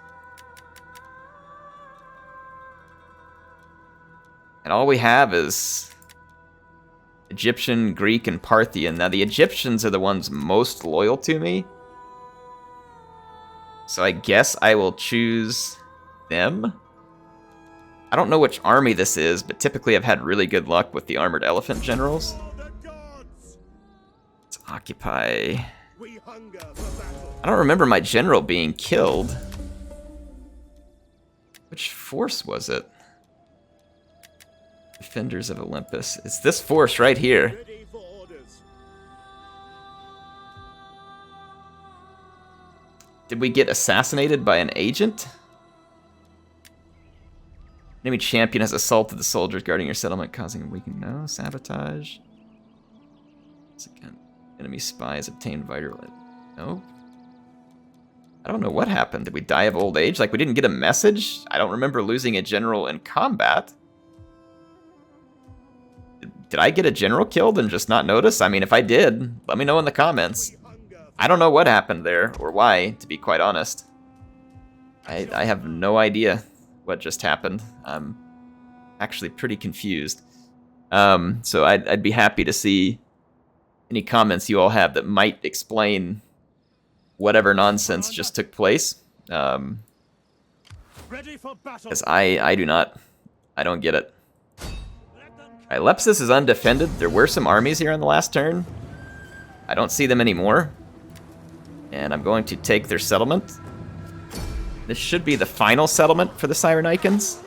And all we have is Egyptian, Greek, and Parthian. Now the Egyptians are the ones most loyal to me. So I guess I will choose them. I don't know which army this is, but typically I've had really good luck with the armored elephant generals. Let's occupy. I don't remember my general being killed. Which force was it? Defenders of Olympus. It's this force right here. Did we get assassinated by an agent? Enemy champion has assaulted the soldiers guarding your settlement, causing a weakening. No, sabotage. Second, enemy spies obtained vital. No. I don't know what happened. Did we die of old age? Like we didn't get a message? I don't remember losing a general in combat. Did I get a general killed and just not notice? I mean, if I did, let me know in the comments. I don't know what happened there, or why, to be quite honest. I have no idea what just happened. I'm actually pretty confused. So I'd be happy to see any comments you all have that might explain whatever nonsense just took place. Ready for battle. Because I do not. I don't get it. Alright, Lepsis is undefended. There were some armies here on the last turn. I don't see them anymore. And I'm going to take their settlement. This should be the final settlement for the Cyrenaichans.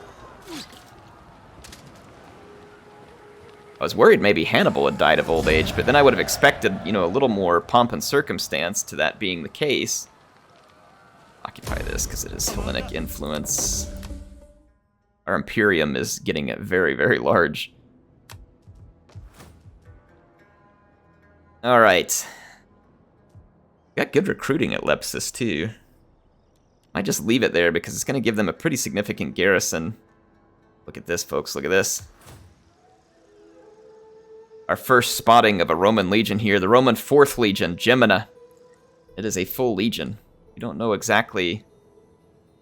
I was worried maybe Hannibal had died of old age, but then I would have expected, you know, a little more pomp and circumstance to that being the case. Occupy this, because it is Hellenic influence. Our Imperium is getting very, very large. Alright. Got good recruiting at Lepsis, too. Might just leave it there, because it's going to give them a pretty significant garrison. Look at this, folks, look at this. Our first spotting of a Roman legion here, the Roman 4th Legion, Gemina. It is a full legion. We don't know exactly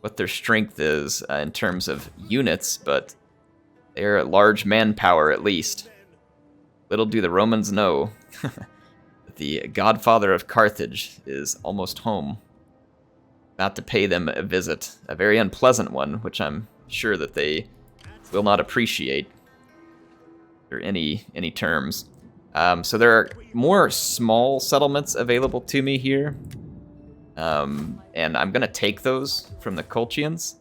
what their strength is in terms of units, but they're a large manpower at least. Little do the Romans know that the godfather of Carthage is almost home. About to pay them a visit, a very unpleasant one, which I'm sure that they will not appreciate. Or any terms. So there are more small settlements available to me here. And I'm going to take those from the Colchians.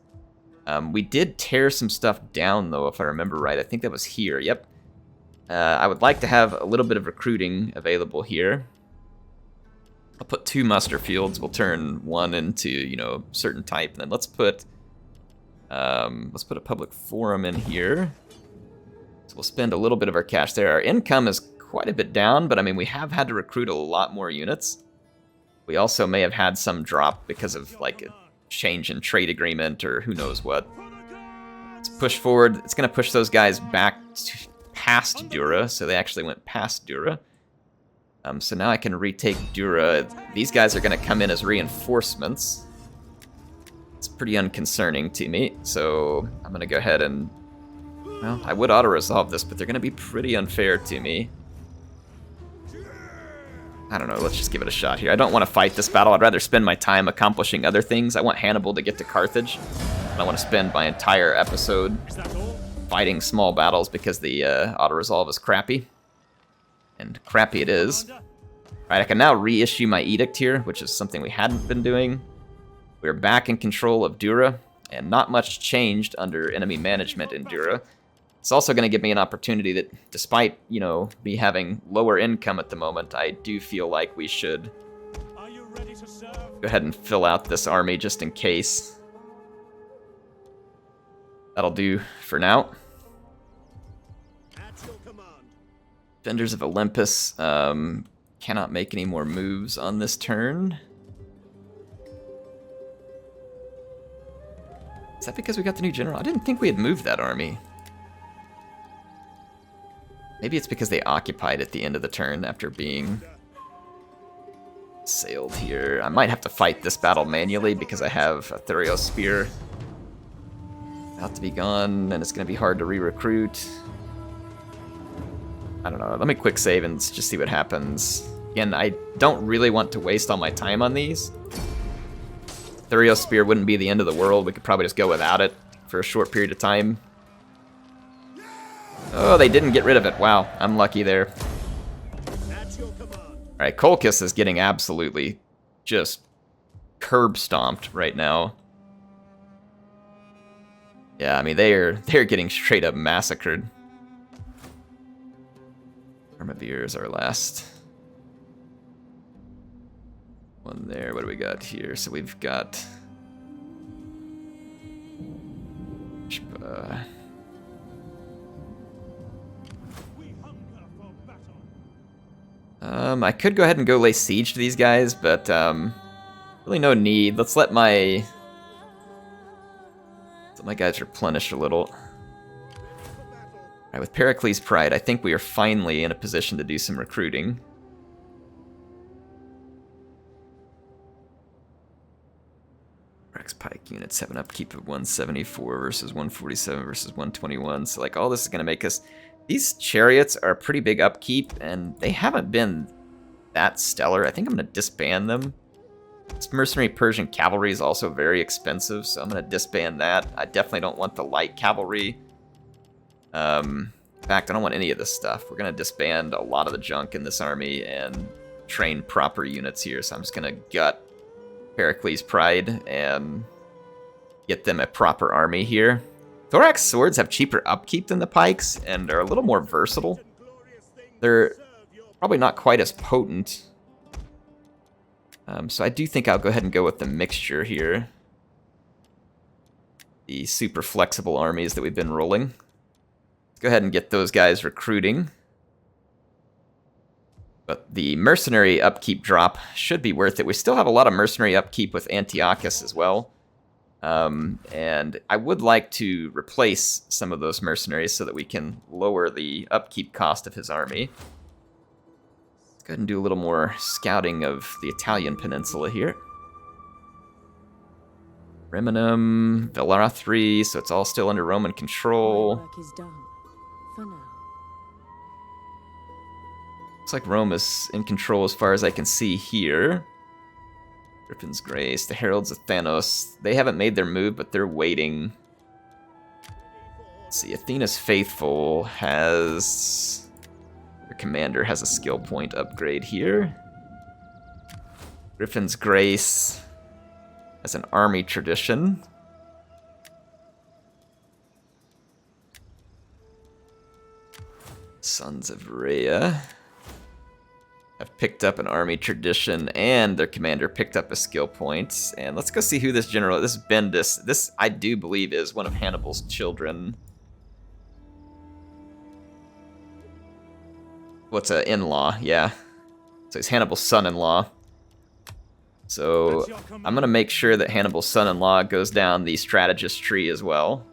We did tear some stuff down, though, if I remember right. I think that was here. Yep. I would like to have a little bit of recruiting available here. I'll put 2 muster fields. We'll turn 1 into, you know, certain type. And then let's put a public forum in here. So we'll spend a little bit of our cash there. Our income is quite a bit down, but I mean, we have had to recruit a lot more units. We also may have had some drop because of, like, a change in trade agreement or who knows what. Let's push forward. It's going to push those guys back past Dura, so they actually went past Dura. So now I can retake Dura. These guys are going to come in as reinforcements. It's pretty unconcerning to me, so I'm going to go ahead and... Well, I would auto-resolve this, but they're going to be pretty unfair to me. I don't know, let's just give it a shot here. I don't want to fight this battle. I'd rather spend my time accomplishing other things. I want Hannibal to get to Carthage. I don't want to spend my entire episode fighting small battles because the auto-resolve is crappy. And crappy it is. Alright, I can now reissue my edict here, which is something we hadn't been doing. We're back in control of Dura, and not much changed under enemy management in Dura. It's also going to give me an opportunity that, despite, you know, me having lower income at the moment, I do feel like we should go ahead and fill out this army just in case. That'll do for now. Defenders of Olympus cannot make any more moves on this turn. Is that because we got the new general? I didn't think we had moved that army. Maybe it's because they occupied at the end of the turn after being sailed here. I might have to fight this battle manually because I have a Thurios Spear about to be gone, and it's going to be hard to re-recruit. I don't know. Let me quick save and just see what happens. Again, I don't really want to waste all my time on these. Thurios Spear wouldn't be the end of the world. We could probably just go without it for a short period of time. Oh, they didn't get rid of it. Wow, I'm lucky there. Alright, Colchis is getting absolutely just curb stomped right now. Yeah, I mean, they're getting straight up massacred. Armavir is our last one there. What do we got here? So we've got... I could go ahead and go lay siege to these guys, but really no need. Let's let my guys replenish a little. Alright, with Pericles' Pride, I think we are finally in a position to do some recruiting. pike units have an upkeep of 174 versus 147 versus 121. So like all this is going to make us... These chariots are a pretty big upkeep, and they haven't been that stellar. I think I'm going to disband them. This mercenary Persian cavalry is also very expensive, so I'm going to disband that. I definitely don't want the light cavalry. In fact, I don't want any of this stuff. We're going to disband a lot of the junk in this army and train proper units here. So I'm just going to gut Pericles' Pride and get them a proper army here. Thorax swords have cheaper upkeep than the pikes and are a little more versatile. They're probably not quite as potent. So I do think I'll go ahead and go with the mixture here. The super flexible armies that we've been rolling. Let's go ahead and get those guys recruiting. But the mercenary upkeep drop should be worth it. We still have a lot of mercenary upkeep with Antiochus as well. And I would like to replace some of those mercenaries so that we can lower the upkeep cost of his army. Let's go ahead and do a little more scouting of the Italian peninsula here. Riminum, Velara 3, so it's all still under Roman control. My work is done. For now. Looks like Rome is in control as far as I can see here. Griffin's Grace, the Heralds of Thanos. They haven't made their move, but they're waiting. Let's see, Athena's Faithful has... Their commander has a skill point upgrade here. Griffin's Grace has an army tradition. Sons of Rhea have picked up an army tradition, and their commander picked up a skill point. And let's go see who this general... This is Bendis. This, I do believe, is one of Hannibal's children. What's a in-law? Yeah. So he's Hannibal's son-in-law. So I'm going to make sure that Hannibal's son-in-law goes down the strategist tree as well.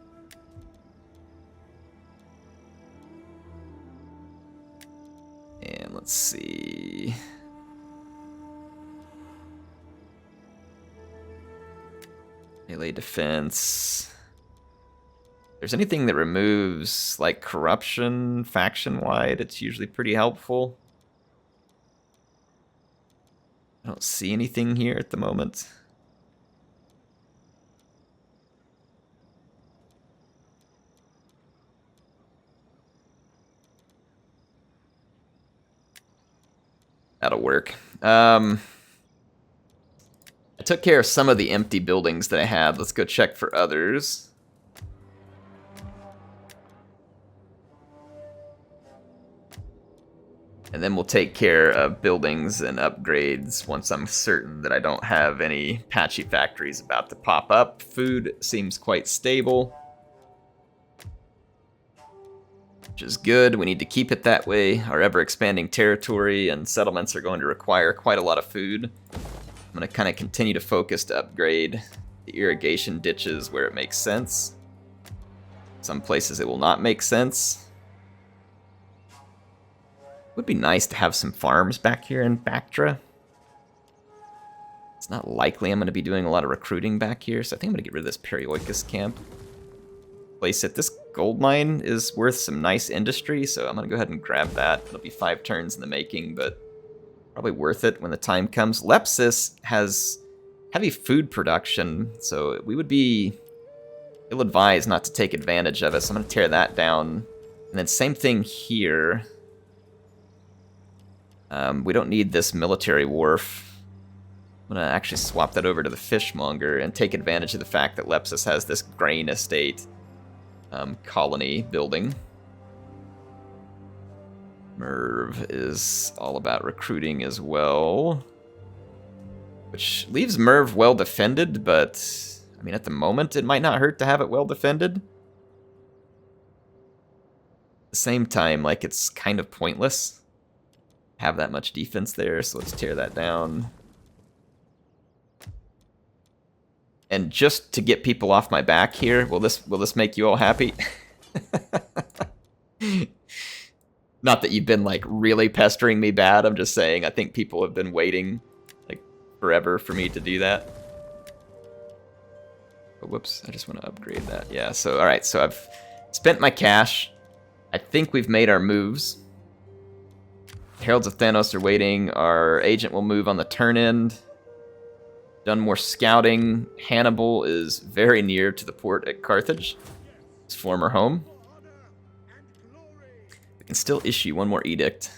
And let's see. Melee defense. If there's anything that removes like corruption faction-wide, it's usually pretty helpful. I don't see anything here at the moment. That'll work. I took care of some of the empty buildings that I had. Let's go check for others. And then we'll take care of buildings and upgrades once I'm certain that I don't have any patchy factories about to pop up. Food seems quite stable, which is good. We need to keep it that way. Our ever-expanding territory and settlements are going to require quite a lot of food. I'm going to kind of continue to focus to upgrade the irrigation ditches where it makes sense. Some places it will not make sense. Would be nice to have some farms back here in Bactra. It's not likely I'm going to be doing a lot of recruiting back here, so I think I'm going to get rid of this Perioikos camp. Place it. This gold mine is worth some nice industry, so I'm going to go ahead and grab that. It'll be 5 turns in the making, but probably worth it when the time comes. Lepsis has heavy food production, so we would be ill-advised not to take advantage of it, so I'm going to tear that down. And then same thing here. We don't need this military wharf. I'm going to actually swap that over to the fishmonger and take advantage of the fact that Lepsis has this grain estate colony building. Merv is all about recruiting as well, which leaves Merv well defended, but I mean, at the moment, it might not hurt to have it well defended. At the same time, like, it's kind of pointless to have that much defense there, so let's tear that down. And just to get people off my back here, will this make you all happy? Not that you've been like really pestering me bad, I'm just saying I think people have been waiting like forever for me to do that. Oh, whoops, I just want to upgrade that. Yeah, so, alright, so I've spent my cash. I think we've made our moves. Heralds of Thanos are waiting. Our agent will move on the turn end. Done more scouting. Hannibal is very near to the port at Carthage, his former home. We can still issue one more edict.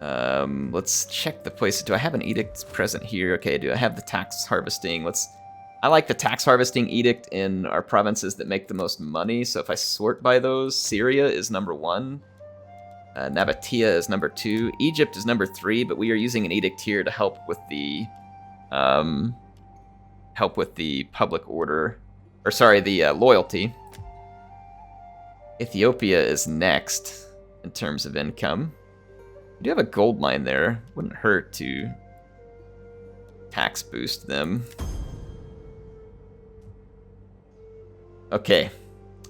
Let's check the place. Do I have an edict present here? Okay, do I have the tax harvesting? I like the tax harvesting edict in our provinces that make the most money. So if I sort by those, Syria is number 1. Nabatea is number 2. Egypt is number 3, but we are using an edict here to help with the public order, or sorry, the loyalty. Ethiopia is next in terms of income. We do have a gold mine there. Wouldn't hurt to tax boost them. Okay,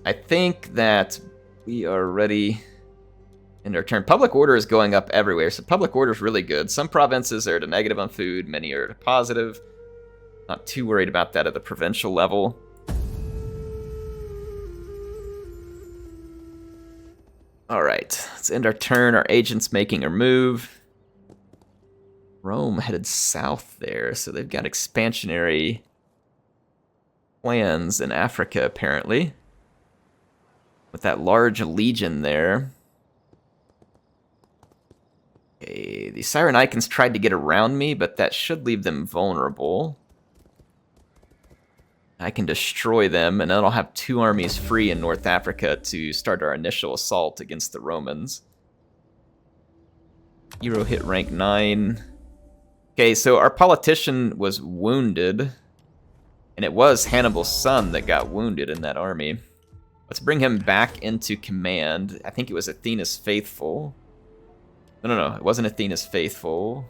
I think that we are ready in our turn. Public order is going up everywhere, so public order is really good. Some provinces are at a negative on food, many are at a positive. Not too worried about that at the provincial level. Alright, let's end our turn. Our agent's making her move. Rome headed south there, so they've got expansionary plans in Africa, apparently. With that large legion there. Okay, the Cyrenaicans tried to get around me, but that should leave them vulnerable. I can destroy them, and then I'll have 2 armies free in North Africa to start our initial assault against the Romans. Hero hit rank 9. Okay, so our politician was wounded, and it was Hannibal's son that got wounded in that army. Let's bring him back into command. I think it was Athena's faithful. No, it wasn't Athena's faithful.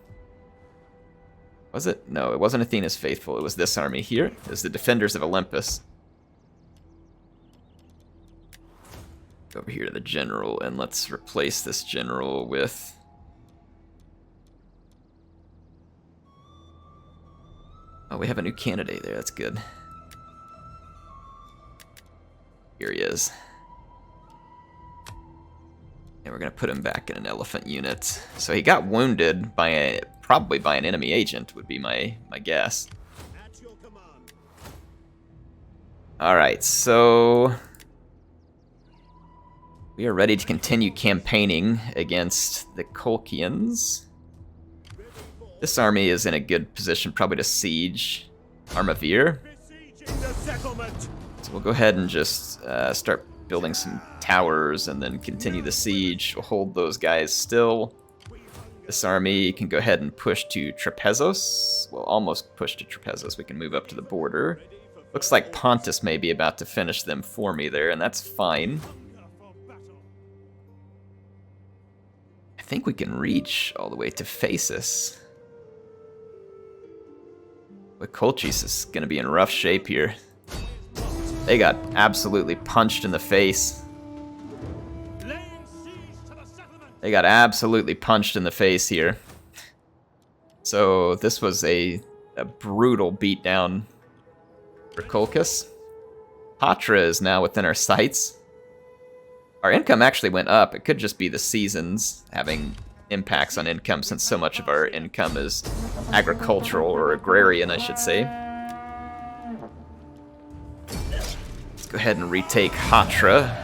Was it? No, it wasn't Athena's faithful. It was this army here. It was the defenders of Olympus. Go over here to the general, and let's replace this general with... Oh, we have a new candidate there. That's good. Here he is. And we're going to put him back in an elephant unit. So he got wounded by probably by an enemy agent, would be my guess. Alright, so... we are ready to continue campaigning against the Colchians. This army is in a good position probably to siege Armavir. So we'll go ahead and just start building some towers and then continue the siege. We'll hold those guys still. This army can go ahead and push to Trapezos. Well, almost push to Trapezos. We can move up to the border. Looks like Pontus may be about to finish them for me there, and that's fine. I think we can reach all the way to Phasis. But Colchis is going to be in rough shape here. They got absolutely punched in the face. They got absolutely punched in the face here. So this was a brutal beatdown for Colchis. Hatra is now within our sights. Our income actually went up. It could just be the seasons having impacts on income, since so much of our income is agricultural, or agrarian, I should say. Let's go ahead and retake Hatra.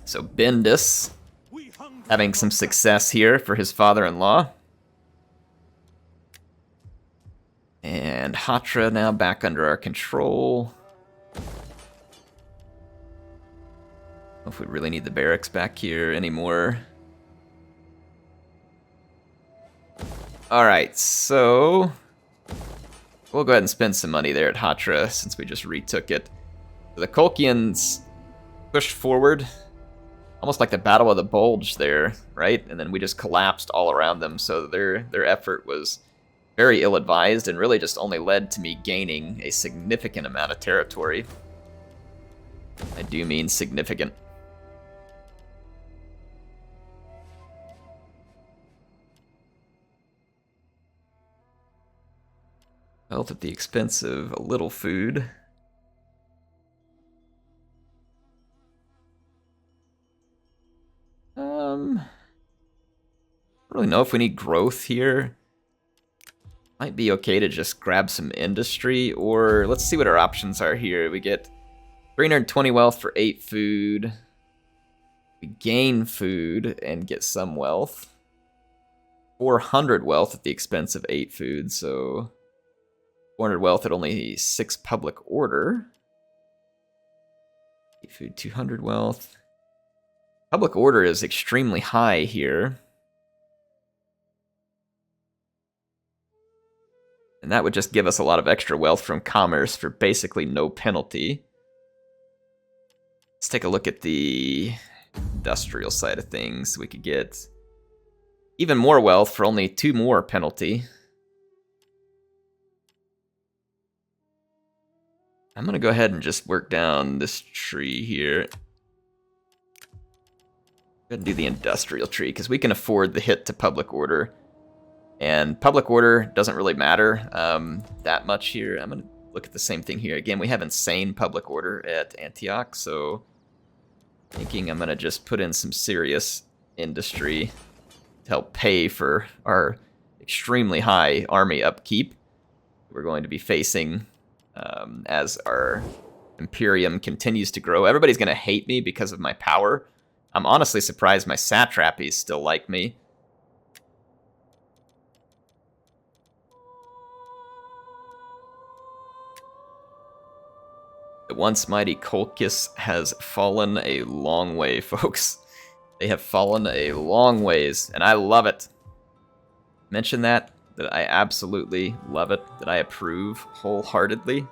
So Bindus having some success here for his father-in-law. And Hatra now back under our control. I don't know if we really need the barracks back here anymore. Alright, so we'll go ahead and spend some money there at Hatra since we just retook it. So the Colchians pushed forward, almost like the Battle of the Bulge there, right? And then we just collapsed all around them, so their effort was very ill-advised and really just only led to me gaining a significant amount of territory. I do mean significant. Wealth at the expense of a little food. I don't really know if we need growth here. Might be okay to just grab some industry, or let's see what our options are here. We get 320 wealth for 8 food. We gain food and get some wealth. 400 wealth at the expense of 8 food, so 400 wealth at only 6 public order. 8 food, 200 wealth. Public order is extremely high here. And that would just give us a lot of extra wealth from commerce for basically no penalty. Let's take a look at the industrial side of things. We could get even more wealth for only 2 more penalty. I'm going to go ahead and just work down this tree here. Go ahead and do the industrial tree, because we can afford the hit to public order. And public order doesn't really matter that much here. I'm going to look at the same thing here. Again, we have insane public order at Antioch, so thinking I'm going to just put in some serious industry to help pay for our extremely high army upkeep we're going to be facing as our Imperium continues to grow. Everybody's going to hate me because of my power. I'm honestly surprised my satrapies still like me. The once mighty Colchis has fallen a long way, folks. They have fallen a long ways, and I love it. Mention that I absolutely love it, that I approve wholeheartedly.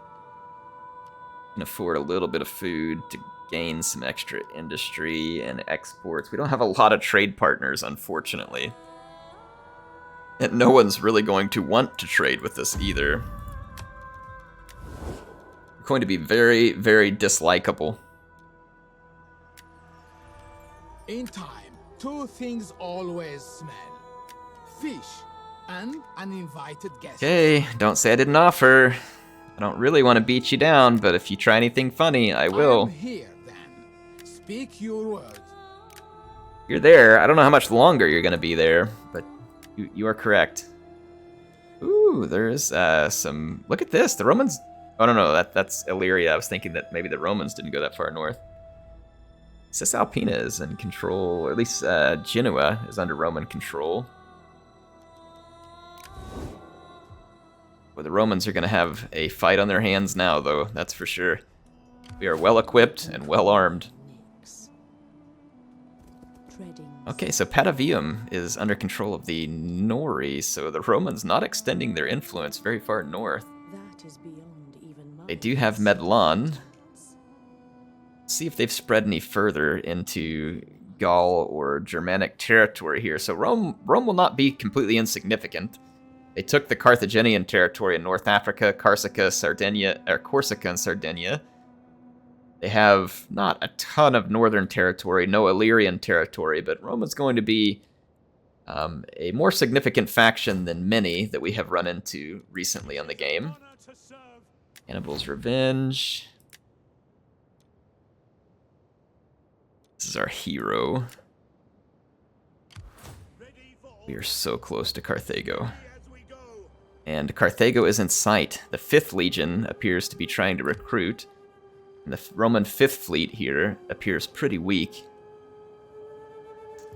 Can afford a little bit of food to gain some extra industry and exports. We don't have a lot of trade partners, unfortunately. And no one's really going to want to trade with us either. Going to be very, very dislikable. In time, 2 things always smell: fish and an invited guest. Okay, don't say I didn't offer. I don't really want to beat you down, but if you try anything funny, I will. I'm here, then. Speak your words. You're there. I don't know how much longer you're going to be there, but you are correct. Ooh, there's some... Look at this. The Romans... Oh, no, that's Illyria. I was thinking that maybe the Romans didn't go that far north. Cisalpina is in control, or at least Genoa is under Roman control. Well, the Romans are going to have a fight on their hands now, though, that's for sure. We are well equipped and well armed. Okay, so Patavium is under control of the Nori, so the Romans not extending their influence very far north. That is beyond even my They do have Medlon. See if they've spread any further into Gaul or Germanic territory here. So Rome will not be completely insignificant. They took the Carthaginian territory in North Africa, Corsica, Corsica and Sardinia. They have not a ton of northern territory, no Illyrian territory, but Rome is going to be a more significant faction than many that we have run into recently on the game. Hannibal's Revenge. This is our hero. We are so close to Carthago. And Carthago is in sight. The 5th Legion appears to be trying to recruit. And the Roman 5th Fleet here appears pretty weak.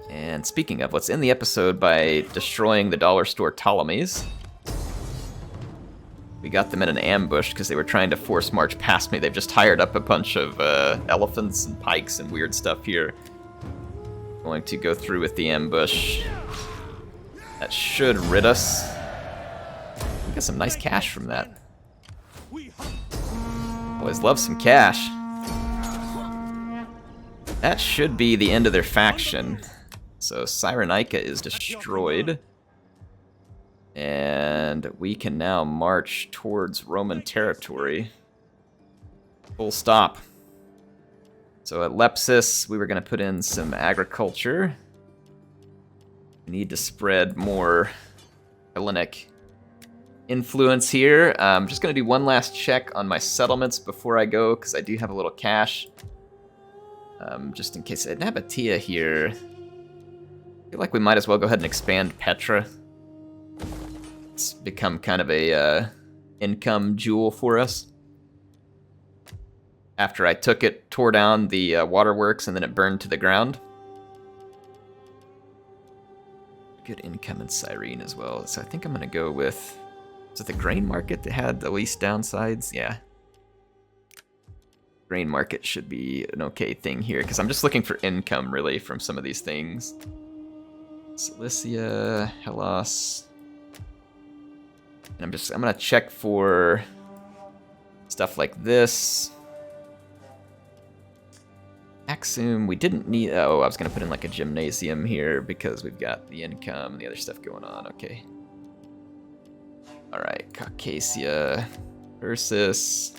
And speaking of, let's end the episode by destroying the dollar store Ptolemies. We got them in an ambush because they were trying to force march past me. They've just hired up a bunch of elephants and pikes and weird stuff here. Going to go through with the ambush. That should rid us. We got some nice cash from that. Always love some cash. That should be the end of their faction. So Cyrenaica is destroyed. And we can now march towards Roman territory. Full stop. So at Lepsis, we were going to put in some agriculture. We need to spread more Hellenic influence here. I'm just going to do one last check on my settlements before I go, because I do have a little cash. Just in case. Nabatea here. I feel like we might as well go ahead and expand Petra. It's become kind of a income jewel for us. After I took it, tore down the waterworks, and then it burned to the ground. Good income in Cyrene as well. So I think I'm going to go with... Is it the grain market that had the least downsides? Yeah. Grain market should be an okay thing here, because I'm just looking for income, really, from some of these things. Cilicia, Hellas... And I'm going to check for stuff like this. Axum, we didn't need... Oh, I was going to put in like a gymnasium here because we've got the income and the other stuff going on. Okay. Alright, Caucasia, Ursus,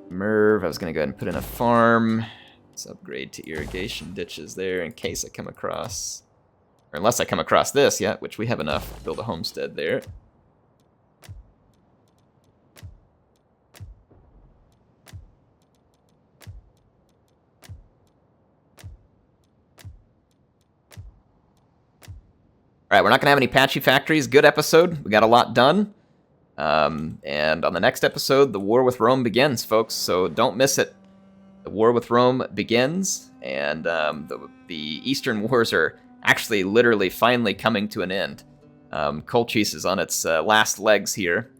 Merv. I was going to go ahead and put in a farm. Let's upgrade to irrigation ditches there in case I come across... Or unless I come across this yet, which we have enough to build a homestead there. All right, we're not going to have any patchy factories. Good episode. We got a lot done. And on the next episode, the war with Rome begins, folks. So don't miss it. The war with Rome begins, and the Eastern wars are actually literally finally coming to an end. Colchis is on its last legs here.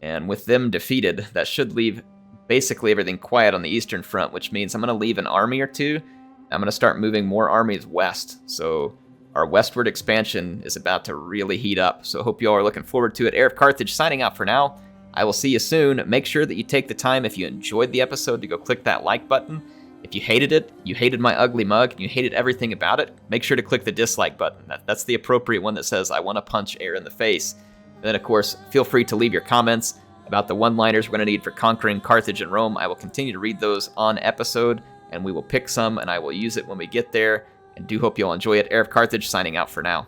And with them defeated, that should leave basically everything quiet on the Eastern front, which means I'm going to leave an army or two. I'm going to start moving more armies west. So... Our westward expansion is about to really heat up, so hope you all are looking forward to it. HeirofCarthage signing out for now. I will see you soon. Make sure that you take the time, if you enjoyed the episode, to go click that like button. If you hated it, you hated my ugly mug, and you hated everything about it, make sure to click the dislike button. That's the appropriate one that says, I want to punch air in the face. And then, of course, feel free to leave your comments about the one-liners we're going to need for conquering Carthage and Rome. I will continue to read those on episode, and we will pick some, and I will use it when we get there. And do hope you'll enjoy it. HeirofCarthage signing out for now.